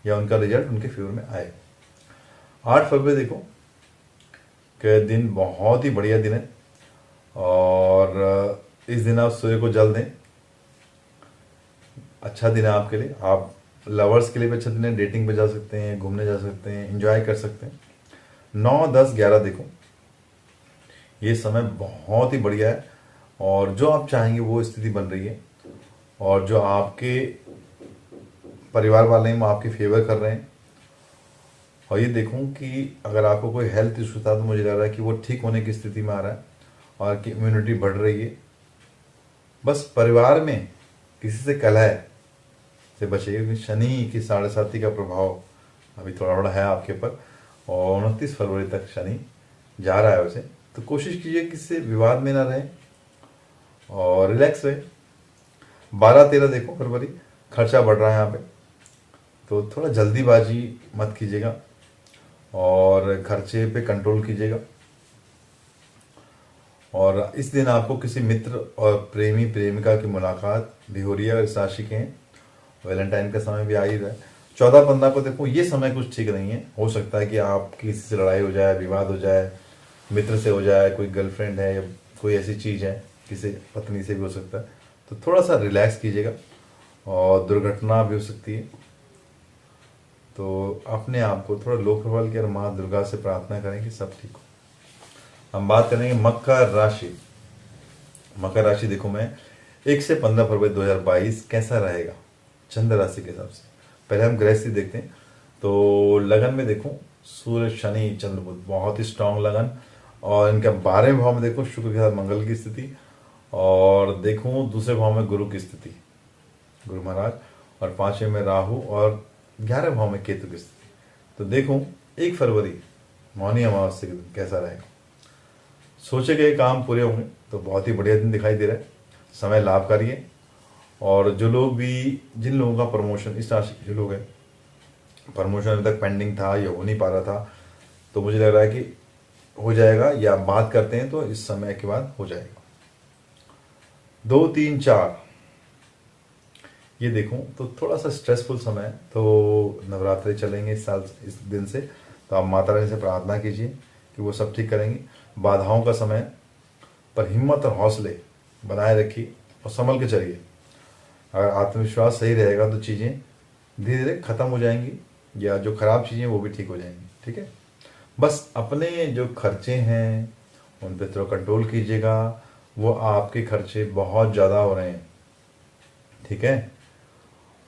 या उनका रिजल्ट उनके फेवर में आएगा। 8 फरवरी देखो कि दिन बहुत ही बढ़िया दिन है, और इस दिन आप सूर्य को जल दें। अच्छा दिन है आपके लिए, आप लवर्स के लिए भी अच्छा दिन है, डेटिंग पे जा सकते हैं, घूमने जा सकते हैं, एंजॉय कर सकते हैं। 9, 10, 11 देखो, ये समय बहुत ही बढ़िया है, और जो आप चाहेंगे वो स्थिति बन रही है, और जो आपके परिवार वाले हैं वो आपके फेवर कर रहे हैं। और ये देखूं कि अगर आपको कोई हेल्थ इशू था तो मुझे लग रहा है कि वो ठीक होने की स्थिति में आ रहा है, और कि इम्यूनिटी बढ़ रही है। बस परिवार में किसी से कलह से बचिए, क्योंकि शनि की 7.5 का प्रभाव अभी थोड़ा बड़ा है आपके ऊपर, और 29 फरवरी तक शनि जा रहा है वैसे। तो कोशिश कीजिए किसी से विवाद में ना रहे और रिलैक्स रहे। 12, 13 देखो फरवरी, खर्चा बढ़ रहा है यहाँ पे, तो थोड़ा जल्दीबाजी मत कीजिएगा और खर्चे पे कंट्रोल कीजिएगा। और इस दिन आपको किसी मित्र और प्रेमी प्रेमिका की मुलाकात भी हो रही है, अगर इस राशि के हैं। वैलेंटाइन का समय भी आ ही रहा है। 14, 15 को देखो, ये समय कुछ ठीक नहीं है। हो सकता है कि आप किसी से लड़ाई हो जाए, विवाद हो जाए, मित्र से हो जाए, कोई गर्लफ्रेंड है या कोई ऐसी चीज़ है, किसी पत्नी से भी हो सकता है। तो थोड़ा सा रिलैक्स कीजिएगा, और दुर्घटना भी हो सकती है। तो अपने आप को थोड़ा लो प्रोफाइल की और माँ दुर्गा से प्रार्थना करें कि सब ठीक हो। हम बात करेंगे मकर राशि। मकर राशि देखो, मैं 1 से 15 फरवरी 2022 कैसा रहेगा चंद्र राशि के हिसाब से। पहले हम ग्रह स्थिति देखते हैं। तो लगन में देखो, सूर्य शनि चंद्र बुध बहुत ही स्ट्रांग लगन, और इनका 12वें भाव में देखो शुक्र के साथ मंगल की स्थिति, और देखो दूसरे भाव में गुरु की स्थिति, गुरु महाराज, और 5वें में राहु, और 11वें भाव में केतु की स्थिति। तो देखो 1 फरवरी मौनी अमावस्या के दिन कैसा रहेगा। सोचे गए काम पूरे होंगे, तो बहुत ही बढ़िया दिन दिखाई दे रहा है। समय लाभकारी है, और जो लोग भी, जिन लोगों का प्रमोशन, इस राशि के जो लोग हैं प्रमोशन अभी तक पेंडिंग था या हो नहीं पा रहा था, तो मुझे लग रहा है कि हो जाएगा, या बात करते हैं तो इस समय के बाद हो जाएगा। 2, 3, 4 ये देखूं तो थोड़ा सा स्ट्रेसफुल समय है। तो नवरात्रि चलेंगे इस साल, इस दिन से, तो आप माता रानी से प्रार्थना कीजिए कि वो सब ठीक करेंगी। बाधाओं का समय, पर हिम्मत और हौसले बनाए रखिए और संभल के चलिए। अगर आत्मविश्वास सही रहेगा तो चीज़ें धीरे धीरे खत्म हो जाएंगी, या जो खराब चीज़ें वो भी ठीक हो जाएंगी। ठीक है, बस अपने जो खर्चे हैं उन पर थोड़ा कंट्रोल कीजिएगा। वो आपके खर्चे बहुत ज़्यादा हो रहे हैं, ठीक है।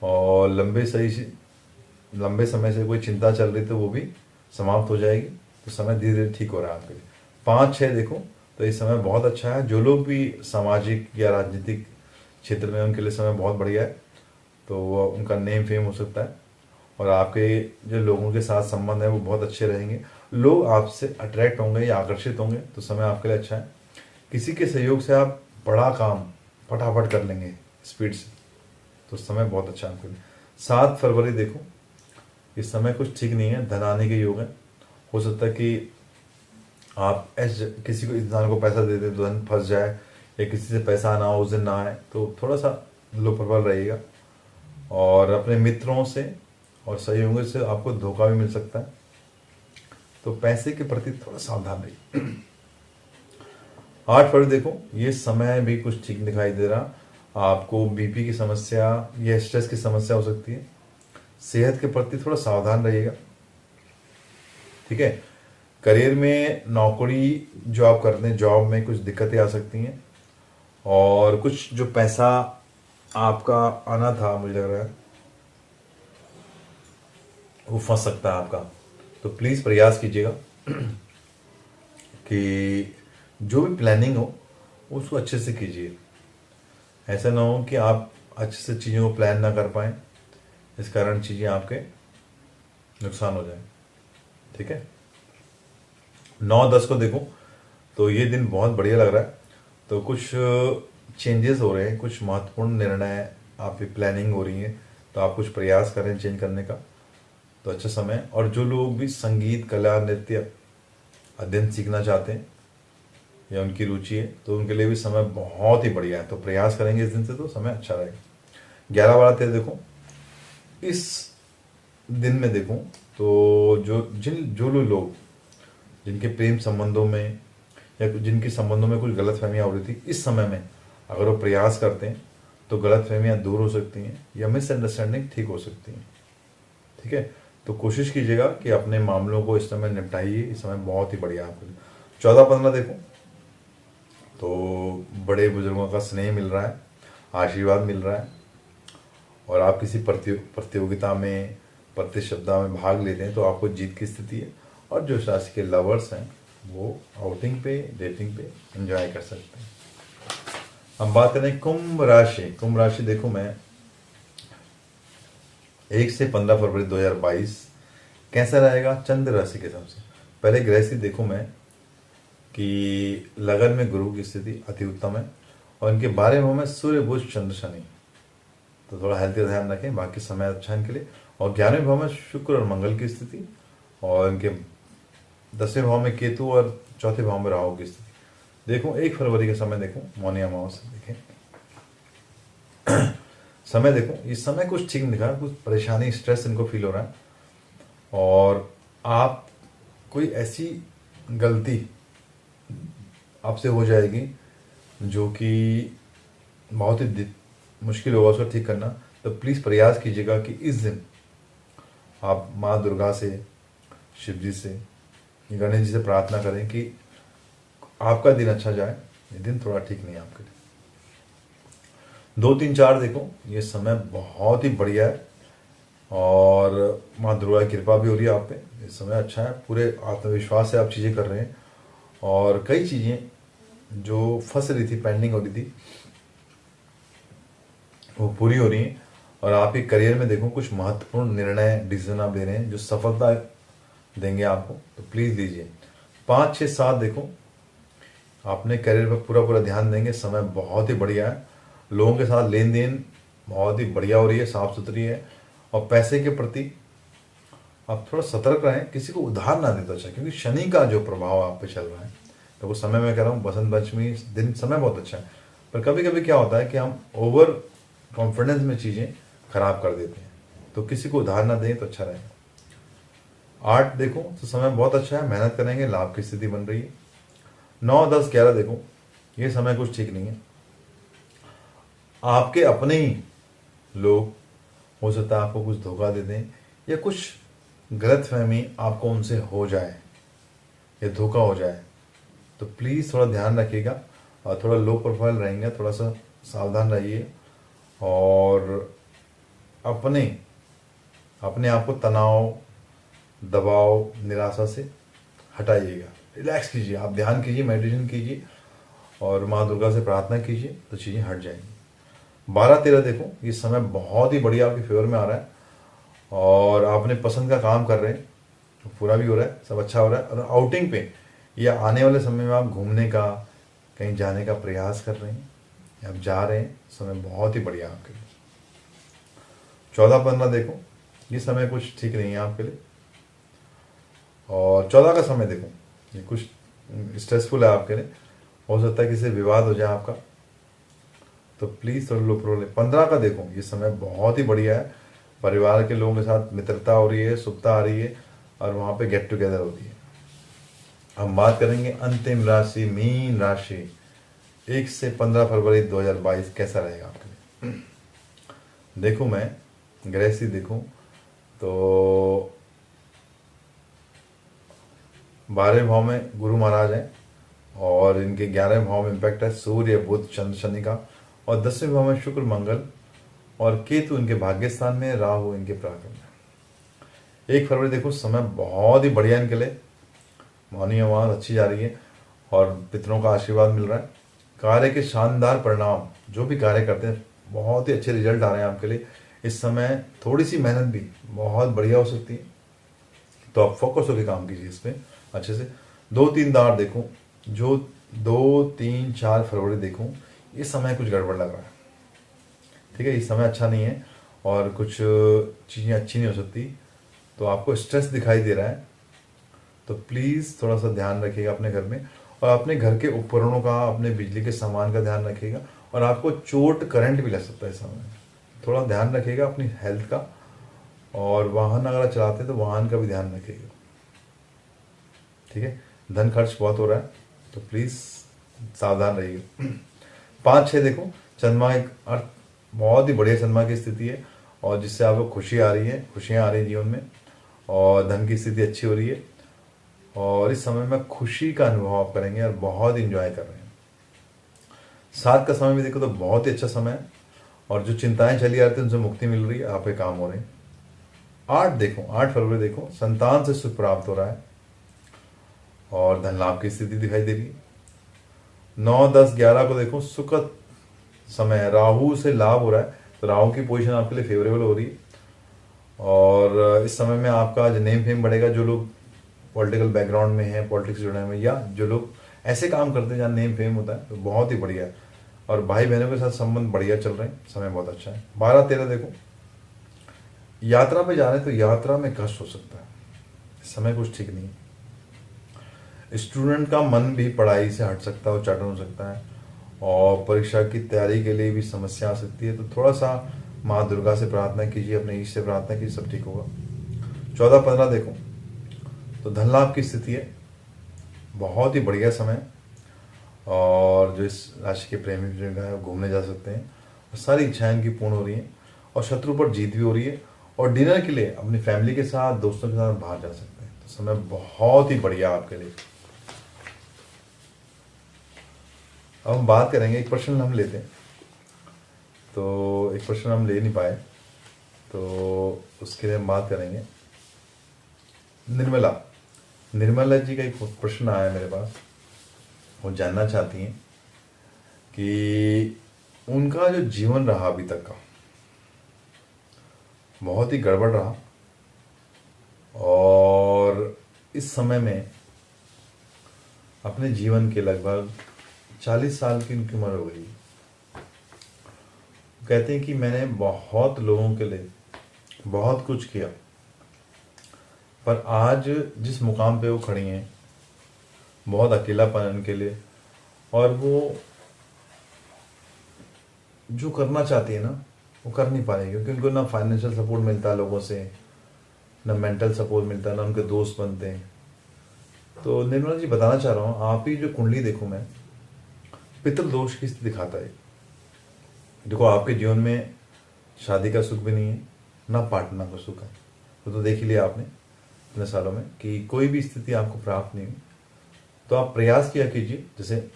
और लंबे समय से कोई चिंता चल रही तो वो भी समाप्त हो जाएगी। तो समय धीरे धीरे ठीक हो रहा है आपके लिए। 5, 6 देखो तो इस समय बहुत अच्छा है। जो लोग भी सामाजिक या राजनीतिक क्षेत्र में, उनके लिए समय बहुत बढ़िया है। तो वो उनका नेम फेम हो सकता है, और आपके जो लोगों के साथ संबंध है वो बहुत अच्छे रहेंगे। लोग आपसे अट्रैक्ट होंगे या आकर्षित होंगे, तो समय आपके लिए अच्छा है। किसी के सहयोग से आप बड़ा काम फटाफट कर लेंगे स्पीड से, तो समय बहुत अच्छा है आपके लिए। 7 फरवरी देखो, इस समय कुछ ठीक नहीं है, धन आने के योग है। हो सकता है कि आप किसी को, इंसान को पैसा दे दे तो धन फंस जाए, या किसी से पैसा ना हो उस दिन ना आए, तो थोड़ा सा लो प्रबल रहिएगा। और अपने मित्रों से और सहयोगियों से आपको धोखा भी मिल सकता है, तो पैसे के प्रति थोड़ा सावधान रहिए। 8 फरवरी देखो, ये समय भी कुछ ठीक दिखाई दे रहा। आपको बीपी की समस्या या स्ट्रेस की समस्या हो सकती है। सेहत के प्रति थोड़ा सावधान रहिएगा, ठीक है। करियर में, नौकरी जो आप करते हैं, जॉब में कुछ दिक्कतें आ सकती हैं, और कुछ जो पैसा आपका आना था, मुझे लग रहा है वो फंस सकता है आपका। तो प्लीज़ प्रयास कीजिएगा कि जो भी प्लानिंग हो उसको अच्छे से कीजिए। ऐसा ना हो कि आप अच्छे से चीज़ों को प्लान ना कर पाएँ, इस कारण चीज़ें आपके नुकसान हो जाए, ठीक है। 9, 10 को देखो तो ये दिन बहुत बढ़िया लग रहा है। तो कुछ चेंजेस हो रहे हैं, कुछ महत्वपूर्ण निर्णय, आपकी प्लानिंग हो रही है, तो आप कुछ प्रयास करें चेंज करने का, तो अच्छा समय है। और जो लोग भी संगीत, कला, नृत्य अध्ययन सीखना चाहते हैं या उनकी रुचि है, तो उनके लिए भी समय बहुत ही बढ़िया है। तो प्रयास करेंगे इस दिन से तो समय अच्छा रहेगा। 11, 12, 13 देखो, इस दिन में देखो तो जो लोग जिनके प्रेम संबंधों में या जिनके संबंधों में कुछ गलतफहमियां हो रही थी, इस समय में अगर वो प्रयास करते हैं तो गलतफहमियां दूर हो सकती हैं या मिसअंडरस्टैंडिंग ठीक हो सकती हैं। ठीक है, तो कोशिश कीजिएगा कि अपने मामलों को इस समय निपटाइए। इस समय बहुत ही बढ़िया आपके लिए। 14-15 देखो तो बड़े बुजुर्गों का स्नेह मिल रहा है, आशीर्वाद मिल रहा है, और आप किसी प्रतियोगिता में, प्रतिस्पर्धा में भाग लेते हैं तो आपको जीत की स्थिति है। और जो राशि के लवर्स हैं वो आउटिंग पे, डेटिंग पे एंजॉय कर सकते हैं। हम बात करें कुंभ राशि। कुंभ राशि देखो मैं 1 से 15 फरवरी 2022 कैसा रहेगा चंद्र राशि के हिसाब से। पहले ग्रह स्थिति देखो मैं कि लगन में गुरु की स्थिति अति उत्तम है, और इनके 12वें भाव में सूर्य, बुध, चंद्र, शनि, तो थोड़ा हेल्थ का ध्यान रखें। बाकी समय अच्छा इनके लिए। और 11वें भाव में शुक्र और मंगल की स्थिति, और इनके 10वें भाव में केतु, और चौथे भाव में राहु की स्थिति। देखो 1 फरवरी का समय देखो, मौनी अमावस्या देखें समय देखो, इस समय कुछ ठीक नहीं दिखा, कुछ परेशानी, स्ट्रेस इनको फील हो रहा है, और आप कोई ऐसी गलती आपसे हो जाएगी जो कि बहुत ही मुश्किल होगा उसको ठीक करना। तो प्लीज़ प्रयास कीजिएगा कि इस दिन आप माँ दुर्गा से, शिव जी से, गणेश जी से प्रार्थना करें कि आपका दिन अच्छा जाए। ये दिन थोड़ा ठीक नहीं है आपके लिए। 2, 3, 4 देखो, ये समय बहुत ही बढ़िया है, और माँ दुर्गा की कृपा भी हो रही है आप पे। इस समय अच्छा है, पूरे आत्मविश्वास से आप चीज़ें कर रहे हैं, और कई चीज़ें जो फंस रही थी, पेंडिंग हो रही थी, वो पूरी हो रही हैं। और आपके करियर में देखो कुछ महत्वपूर्ण निर्णय, डिसीजन आप ले रहे हैं जो सफलता देंगे आपको, तो प्लीज़ लीजिए। 5, 6, 7 देखो, अपने करियर पर पूरा पूरा ध्यान देंगे। समय बहुत ही बढ़िया है, लोगों के साथ लेन देन बहुत ही बढ़िया हो रही है, साफ सुथरी है। और पैसे के प्रति आप थोड़ा सतर्क रहें, किसी को उधार ना देता अच्छा, क्योंकि शनि का जो प्रभाव आप पे चल रहा है। तो वो समय मैं कह रहा हूँ, बसंत पंचमी दिन समय बहुत अच्छा है, पर कभी कभी क्या होता है कि हम ओवर कॉन्फिडेंस में चीज़ें खराब कर देते हैं। तो किसी को उधार ना दें तो अच्छा रहेगा। 8 देखो तो समय बहुत अच्छा है, मेहनत करेंगे, लाभ की स्थिति बन रही है। 9, 10, 11 देखो, ये समय कुछ ठीक नहीं है। आपके अपने ही लोग हो सकता है आपको कुछ धोखा दे दें, या कुछ गलतफहमी आपको उनसे हो जाए या धोखा हो जाए। तो प्लीज़ थोड़ा ध्यान रखिएगा, और थोड़ा लो प्रोफाइल रहेंगे, थोड़ा सा सावधान रहिए, और अपने आप को तनाव, दबाव, निराशा से हटाइएगा। रिलैक्स कीजिए, आप ध्यान कीजिए, मेडिटेशन कीजिए, और माँ दुर्गा से प्रार्थना कीजिए, तो चीज़ें हट जाएंगी। 12, 13 देखो, ये समय बहुत ही बढ़िया आपके फेवर में आ रहा है, और आप अपने पसंद का काम कर रहे हैं, तो पूरा भी हो रहा है, सब अच्छा हो रहा है। और आउटिंग पे या आने वाले समय में आप घूमने का, कहीं जाने का प्रयास कर रहे हैं, या आप जा रहे हैं, समय बहुत ही बढ़िया है आपके लिए। 14, 15 देखो, ये समय कुछ ठीक नहीं है आपके लिए। और 14 का समय देखो, ये कुछ स्ट्रेसफुल है आपके लिए, हो सकता है किसी से विवाद हो जाए आपका, तो प्लीज़ थोड़ा लो प्रो। 15 का देखो, ये समय बहुत ही बढ़िया है, परिवार के लोगों के साथ मित्रता हो रही है, शुभता आ रही है, और वहाँ पे गेट टुगेदर होती है। हम बात करेंगे अंतिम राशि, मीन राशि। 1 से 15 फरवरी 2022 कैसा रहेगा आपके लिए। देखो मैं ग्रह से देखूं तो 12वें भाव में गुरु महाराज हैं, और इनके 11वें भाव में इम्पैक्ट है सूर्य, बुध, चंद्र, शनि का, और 10वें भाव में शुक्र, मंगल, और केतु इनके भाग्य स्थान में, राहु इनके पराक्रम में। 1 फरवरी देखो, समय बहुत ही बढ़िया इनके लिए, मॉर्निंग आवाज अच्छी जा रही है, और पितरों का आशीर्वाद मिल रहा है। कार्य के शानदार परिणाम, जो भी कार्य करते हैं बहुत ही अच्छे रिजल्ट आ रहे हैं आपके लिए। इस समय थोड़ी सी मेहनत भी बहुत बढ़िया हो सकती है, तो आप फोकस होकर काम कीजिए इस पर अच्छे से। 2, 3 दार देखूं, जो 2, 3, 4 फरवरी देखूं, ये समय कुछ गड़बड़ लग रहा है। ठीक है, ये समय अच्छा नहीं है, और कुछ चीज़ें अच्छी नहीं हो सकती, तो आपको स्ट्रेस दिखाई दे रहा है, तो प्लीज़ थोड़ा सा ध्यान रखिएगा अपने घर में, और अपने घर के उपकरणों का, अपने बिजली के सामान का ध्यान रखिएगा। और आपको चोट, करंट भी लग सकता है इस समय, थोड़ा ध्यान रखिएगा अपनी हेल्थ का। और वाहन अगर चलाते हैं तो वाहन का भी ध्यान रखिएगा। ठीक है, धन खर्च बहुत हो रहा है, तो प्लीज़ सावधान रहिए। 5-6 देखो, चंद्रमा एक अर्थ बहुत ही बढ़िया चंद्रमा की स्थिति है, और जिससे आपको खुशी आ रही है, खुशियाँ आ रही है जीवन में, और धन की स्थिति अच्छी हो रही है, और इस समय में खुशी का अनुभव आप करेंगे और बहुत इंजॉय कर रहे हैं। 7 का समय भी देखो तो बहुत ही अच्छा समय है, और जो चिंताएं चली आ रही थी उनसे मुक्ति मिल रही है, आपके काम हो रहे हैं। 8 देखो, 8 फरवरी देखो, संतान से सुख प्राप्त हो रहा है और धन लाभ की स्थिति दिखाई दे रही है। 9, 10, 11 को देखो, सुखद समय है, राहु से लाभ हो रहा है, तो राहु की पोजीशन आपके लिए फेवरेबल हो रही है, और इस समय में आपका जो नेम फेम बढ़ेगा, जो लोग पॉलिटिकल बैकग्राउंड में हैं, पॉलिटिक्स से जुड़े हुए हैं, या जो लोग ऐसे काम करते हैं जहाँ नेम फेम होता है, तो बहुत ही बढ़िया है। और भाई बहनों के साथ संबंध बढ़िया चल रहे हैं, समय बहुत अच्छा है। 12, 13 देखो, यात्रा पे जा रहे हैं, तो यात्रा में कष्ट हो सकता है, समय कुछ ठीक नहीं है। स्टूडेंट का मन भी पढ़ाई से हट सकता है, उच्चाटन हो सकता है, और परीक्षा की तैयारी के लिए भी समस्या आ सकती है, तो थोड़ा सा माँ दुर्गा से प्रार्थना कीजिए, अपने ईश से प्रार्थना कीजिए, सब ठीक होगा। 14, 15 देखो, तो धन लाभ की स्थिति है, बहुत ही बढ़िया समय है, और जो इस राशि के प्रेमी प्रेमिका है वो घूमने जा सकते हैं, और सारी इच्छाएं इनकी पूर्ण हो रही हैं, और शत्रु पर जीत भी हो रही है, और डिनर के लिए अपनी फैमिली के साथ, दोस्तों के साथ बाहर जा सकते हैं, तो समय बहुत ही बढ़िया आपके लिए। अब हम बात करेंगे, एक प्रश्न हम लेते हैं, तो एक प्रश्न हम ले नहीं पाए, तो उसके लिए हम बात करेंगे। निर्मला जी का एक प्रश्न आया है मेरे पास, वो जानना चाहती हैं कि उनका जो जीवन रहा अभी तक का बहुत ही गड़बड़ रहा, और इस समय में अपने जीवन के लगभग 40 साल की उनकी उम्र हो गई। कहते हैं कि मैंने बहुत लोगों के लिए बहुत कुछ किया, पर आज जिस मुकाम पे वो खड़ी हैं, बहुत अकेलापन उनके लिए, और वो जो करना चाहती है ना, वो कर नहीं पा रही, क्योंकि उनको ना फाइनेंशियल सपोर्ट मिलता है लोगों से, ना मेंटल सपोर्ट मिलता है, ना उनके दोस्त बनते हैं। तो निर्मला जी, बताना चाह रहा हूँ, आप ही जो कुंडली देखो मैं, पितृ दोष की स्थिति दिखाता है। देखो, आपके जीवन में शादी का सुख भी नहीं है, ना पार्टनर का सुख है, तो देख ही लिया आपने इतने सालों में कि कोई भी स्थिति आपको प्राप्त नहीं हुई। तो आप प्रयास किया कीजिए, जैसे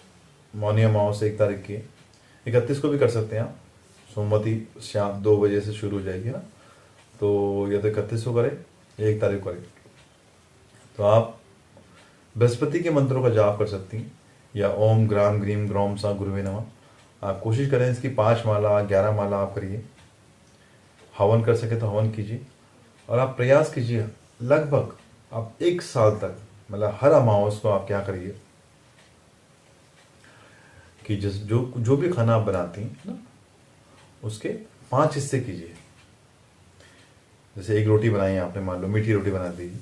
मौनी अमावस्या 1 तारीख की, 31 को भी कर सकते हैं आप, सोमवती शाम 2 बजे से शुरू हो जाएगी ना, तो या तो 31 को करें या 1 तारीख को करें। तो आप बृहस्पति के मंत्रों का जाप कर सकती हैं, या ओम ग्राम ग्रीम ग्रोम सा गुरुवे नमः। आप कोशिश करें इसकी 5 माला 11 माला आप करिए, हवन कर सके तो हवन कीजिए, और आप प्रयास कीजिए लगभग आप 1 साल तक, मतलब हर अमावस को आप क्या करिए कि जो भी खाना आप बनाती हैं ना, उसके 5 हिस्से कीजिए। जैसे 1 रोटी बनाई है आपने, मान लो मीठी रोटी बना दीजिए,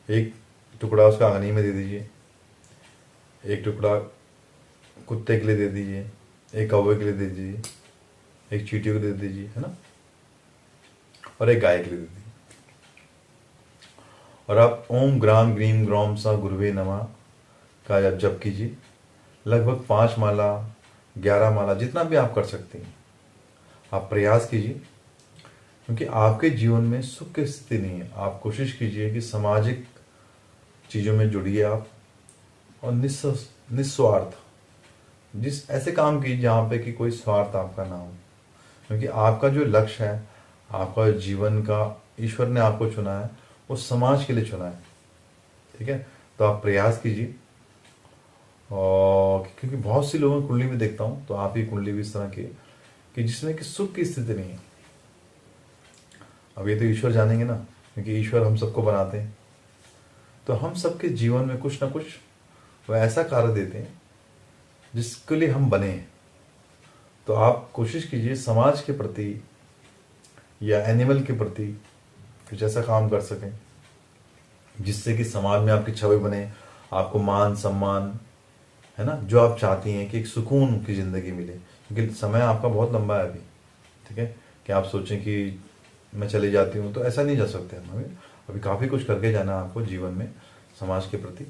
1 टुकड़ा उसका अग्नि में दे दीजिए, 1 टुकड़ा कुत्ते के लिए दे दीजिए, 1 कौवे के लिए दे दीजिए, 1 चींटी को दे दीजिए, है ना, और 1 गाय के लिए दे दीजिए। और आप ओम ग्राम ग्रीम ग्रोम सा गुरुवे नमः का जप कीजिए, लगभग 5 माला 11 माला जितना भी आप कर सकते हैं, आप प्रयास कीजिए, क्योंकि आपके जीवन में सुख की स्थिति नहीं है। आप कोशिश कीजिए कि सामाजिक चीज़ों में जुड़िए आप, और निस्वार्थ जिस ऐसे काम कीजिए जहाँ पे कि कोई स्वार्थ आपका ना हो, क्योंकि आपका जो लक्ष्य है, आपका जीवन का ईश्वर ने आपको चुना है, वो समाज के लिए चुना है, ठीक है। तो आप प्रयास कीजिए, और क्योंकि बहुत सी लोगों की कुंडली में देखता हूँ, तो आप ही कुंडली भी इस तरह की कि जिसमें कि सुख की स्थिति नहीं है। अब ये तो ईश्वर जानेंगे ना, क्योंकि ईश्वर हम सबको बनाते हैं, तो हम सबके जीवन में कुछ ना कुछ वो ऐसा कार्य देते हैं जिसके लिए हम बने हैं। तो आप कोशिश कीजिए समाज के प्रति या एनिमल के प्रति कुछ ऐसा काम कर सकें जिससे कि समाज में आपकी छवि बने, आपको मान सम्मान, है ना, जो आप चाहती हैं कि एक सुकून की ज़िंदगी मिले, क्योंकि समय आपका बहुत लंबा है अभी, ठीक है। कि आप सोचें कि मैं चली जाती हूँ, तो ऐसा नहीं जा सकते हम, हमें अभी काफ़ी कुछ करके जाना है आपको जीवन में समाज के प्रति।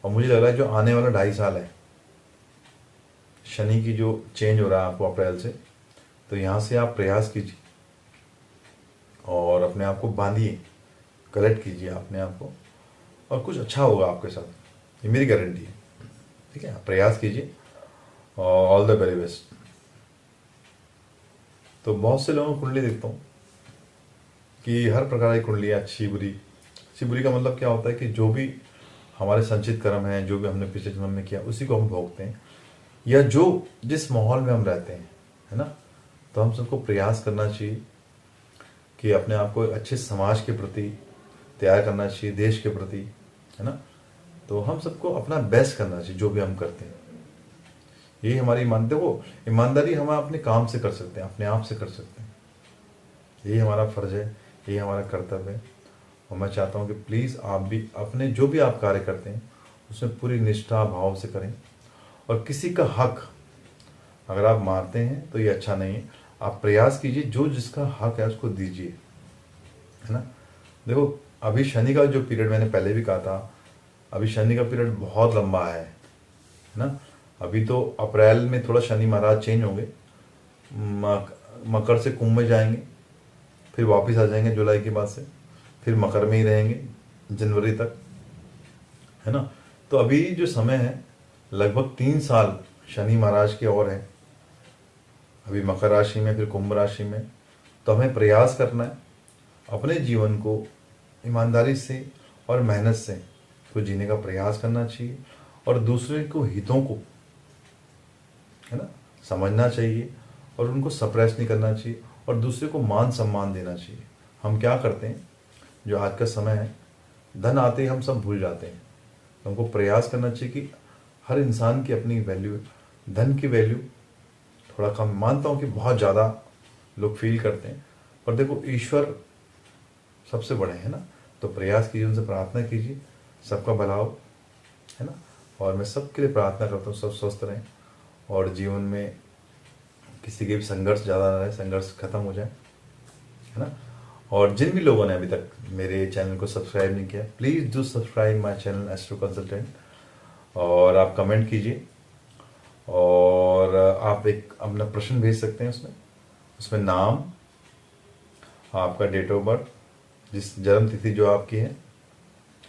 और मुझे लग रहा है जो आने वाला 2.5 साल है, शनि की जो चेंज हो रहा है आपको अप्रैल से, तो यहाँ से आप प्रयास कीजिए और अपने आप को बांधिए, कलेक्ट कीजिए अपने आप को, और कुछ अच्छा होगा आपके साथ, ये मेरी गारंटी है। ठीक है, आप प्रयास कीजिए और ऑल द वेरी बेस्ट। तो बहुत से लोगों को कुंडली देखता हूँ कि हर प्रकार की कुंडली अच्छी बुरी। अच्छी बुरी का मतलब क्या होता है कि जो भी हमारे संचित कर्म हैं, जो भी हमने पिछले जन्म में किया, उसी को हम भोगते हैं, या जो जिस माहौल में हम रहते हैं, है ना। तो हम सबको प्रयास करना चाहिए कि अपने आप को अच्छे समाज के प्रति तैयार करना चाहिए, देश के प्रति, है ना। तो हम सबको अपना बेस्ट करना चाहिए जो भी हम करते हैं। यही हमारी ईमानदारी हम अपने काम से कर सकते हैं, अपने आप से कर सकते हैं। यही हमारा फर्ज है, यही हमारा कर्तव्य है। और मैं चाहता हूँ कि प्लीज़ आप भी अपने जो भी आप कार्य करते हैं उसमें पूरी निष्ठा भाव से करें। और किसी का हक अगर आप मारते हैं तो ये अच्छा नहीं है। आप प्रयास कीजिए जो जिसका हक है उसको दीजिए, है ना। देखो, अभी शनि का जो पीरियड मैंने पहले भी कहा था, अभी शनि का पीरियड बहुत लंबा है ना। अभी तो अप्रैल में थोड़ा शनि महाराज चेंज होंगे, मकर से कुंभ में जाएंगे, फिर वापस आ जाएंगे जुलाई के बाद से, फिर मकर में ही रहेंगे जनवरी तक, है ना। तो अभी जो समय है लगभग 3 साल शनि महाराज के और हैं, अभी मकर राशि में, फिर कुंभ राशि में। तो हमें प्रयास करना है अपने जीवन को ईमानदारी से और मेहनत से तो जीने का प्रयास करना चाहिए, और दूसरे को हितों को, है ना, समझना चाहिए और उनको सप्रेस नहीं करना चाहिए, और दूसरे को मान सम्मान देना चाहिए। हम क्या करते हैं, जो आज का समय है, धन आते ही हम सब भूल जाते हैं। तो हमको प्रयास करना चाहिए कि हर इंसान की अपनी वैल्यू है। धन की वैल्यू थोड़ा कम मानता हूँ कि बहुत ज़्यादा लोग फील करते हैं, पर देखो ईश्वर सबसे बड़े हैं ना। तो प्रयास कीजिए, उनसे प्रार्थना कीजिए, सबका भला हो, है ना। और मैं सबके लिए प्रार्थना करता हूँ सब स्वस्थ रहें और जीवन में किसी के भी संघर्ष ज़्यादा ना रहे, संघर्ष खत्म हो जाए, है ना। और जिन भी लोगों ने अभी तक मेरे चैनल को सब्सक्राइब नहीं किया, please do subscribe my channel astro consultant, और आप कमेंट कीजिए, और आप एक अपना प्रश्न भेज सकते हैं उसमें नाम, आपका डेट ऑफ बर्थ, जिस जन्म तिथि जो आपकी है,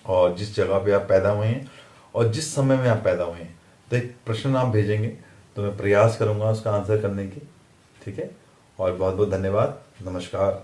और जिस जगह पे आप पैदा हुए हैं और जिस समय में आप पैदा हुए हैं। तो एक प्रश्न आप भेजेंगे तो मैं प्रयास करूंगा उसका आंसर करने की। ठीक है, और बहुत बहुत धन्यवाद, नमस्कार।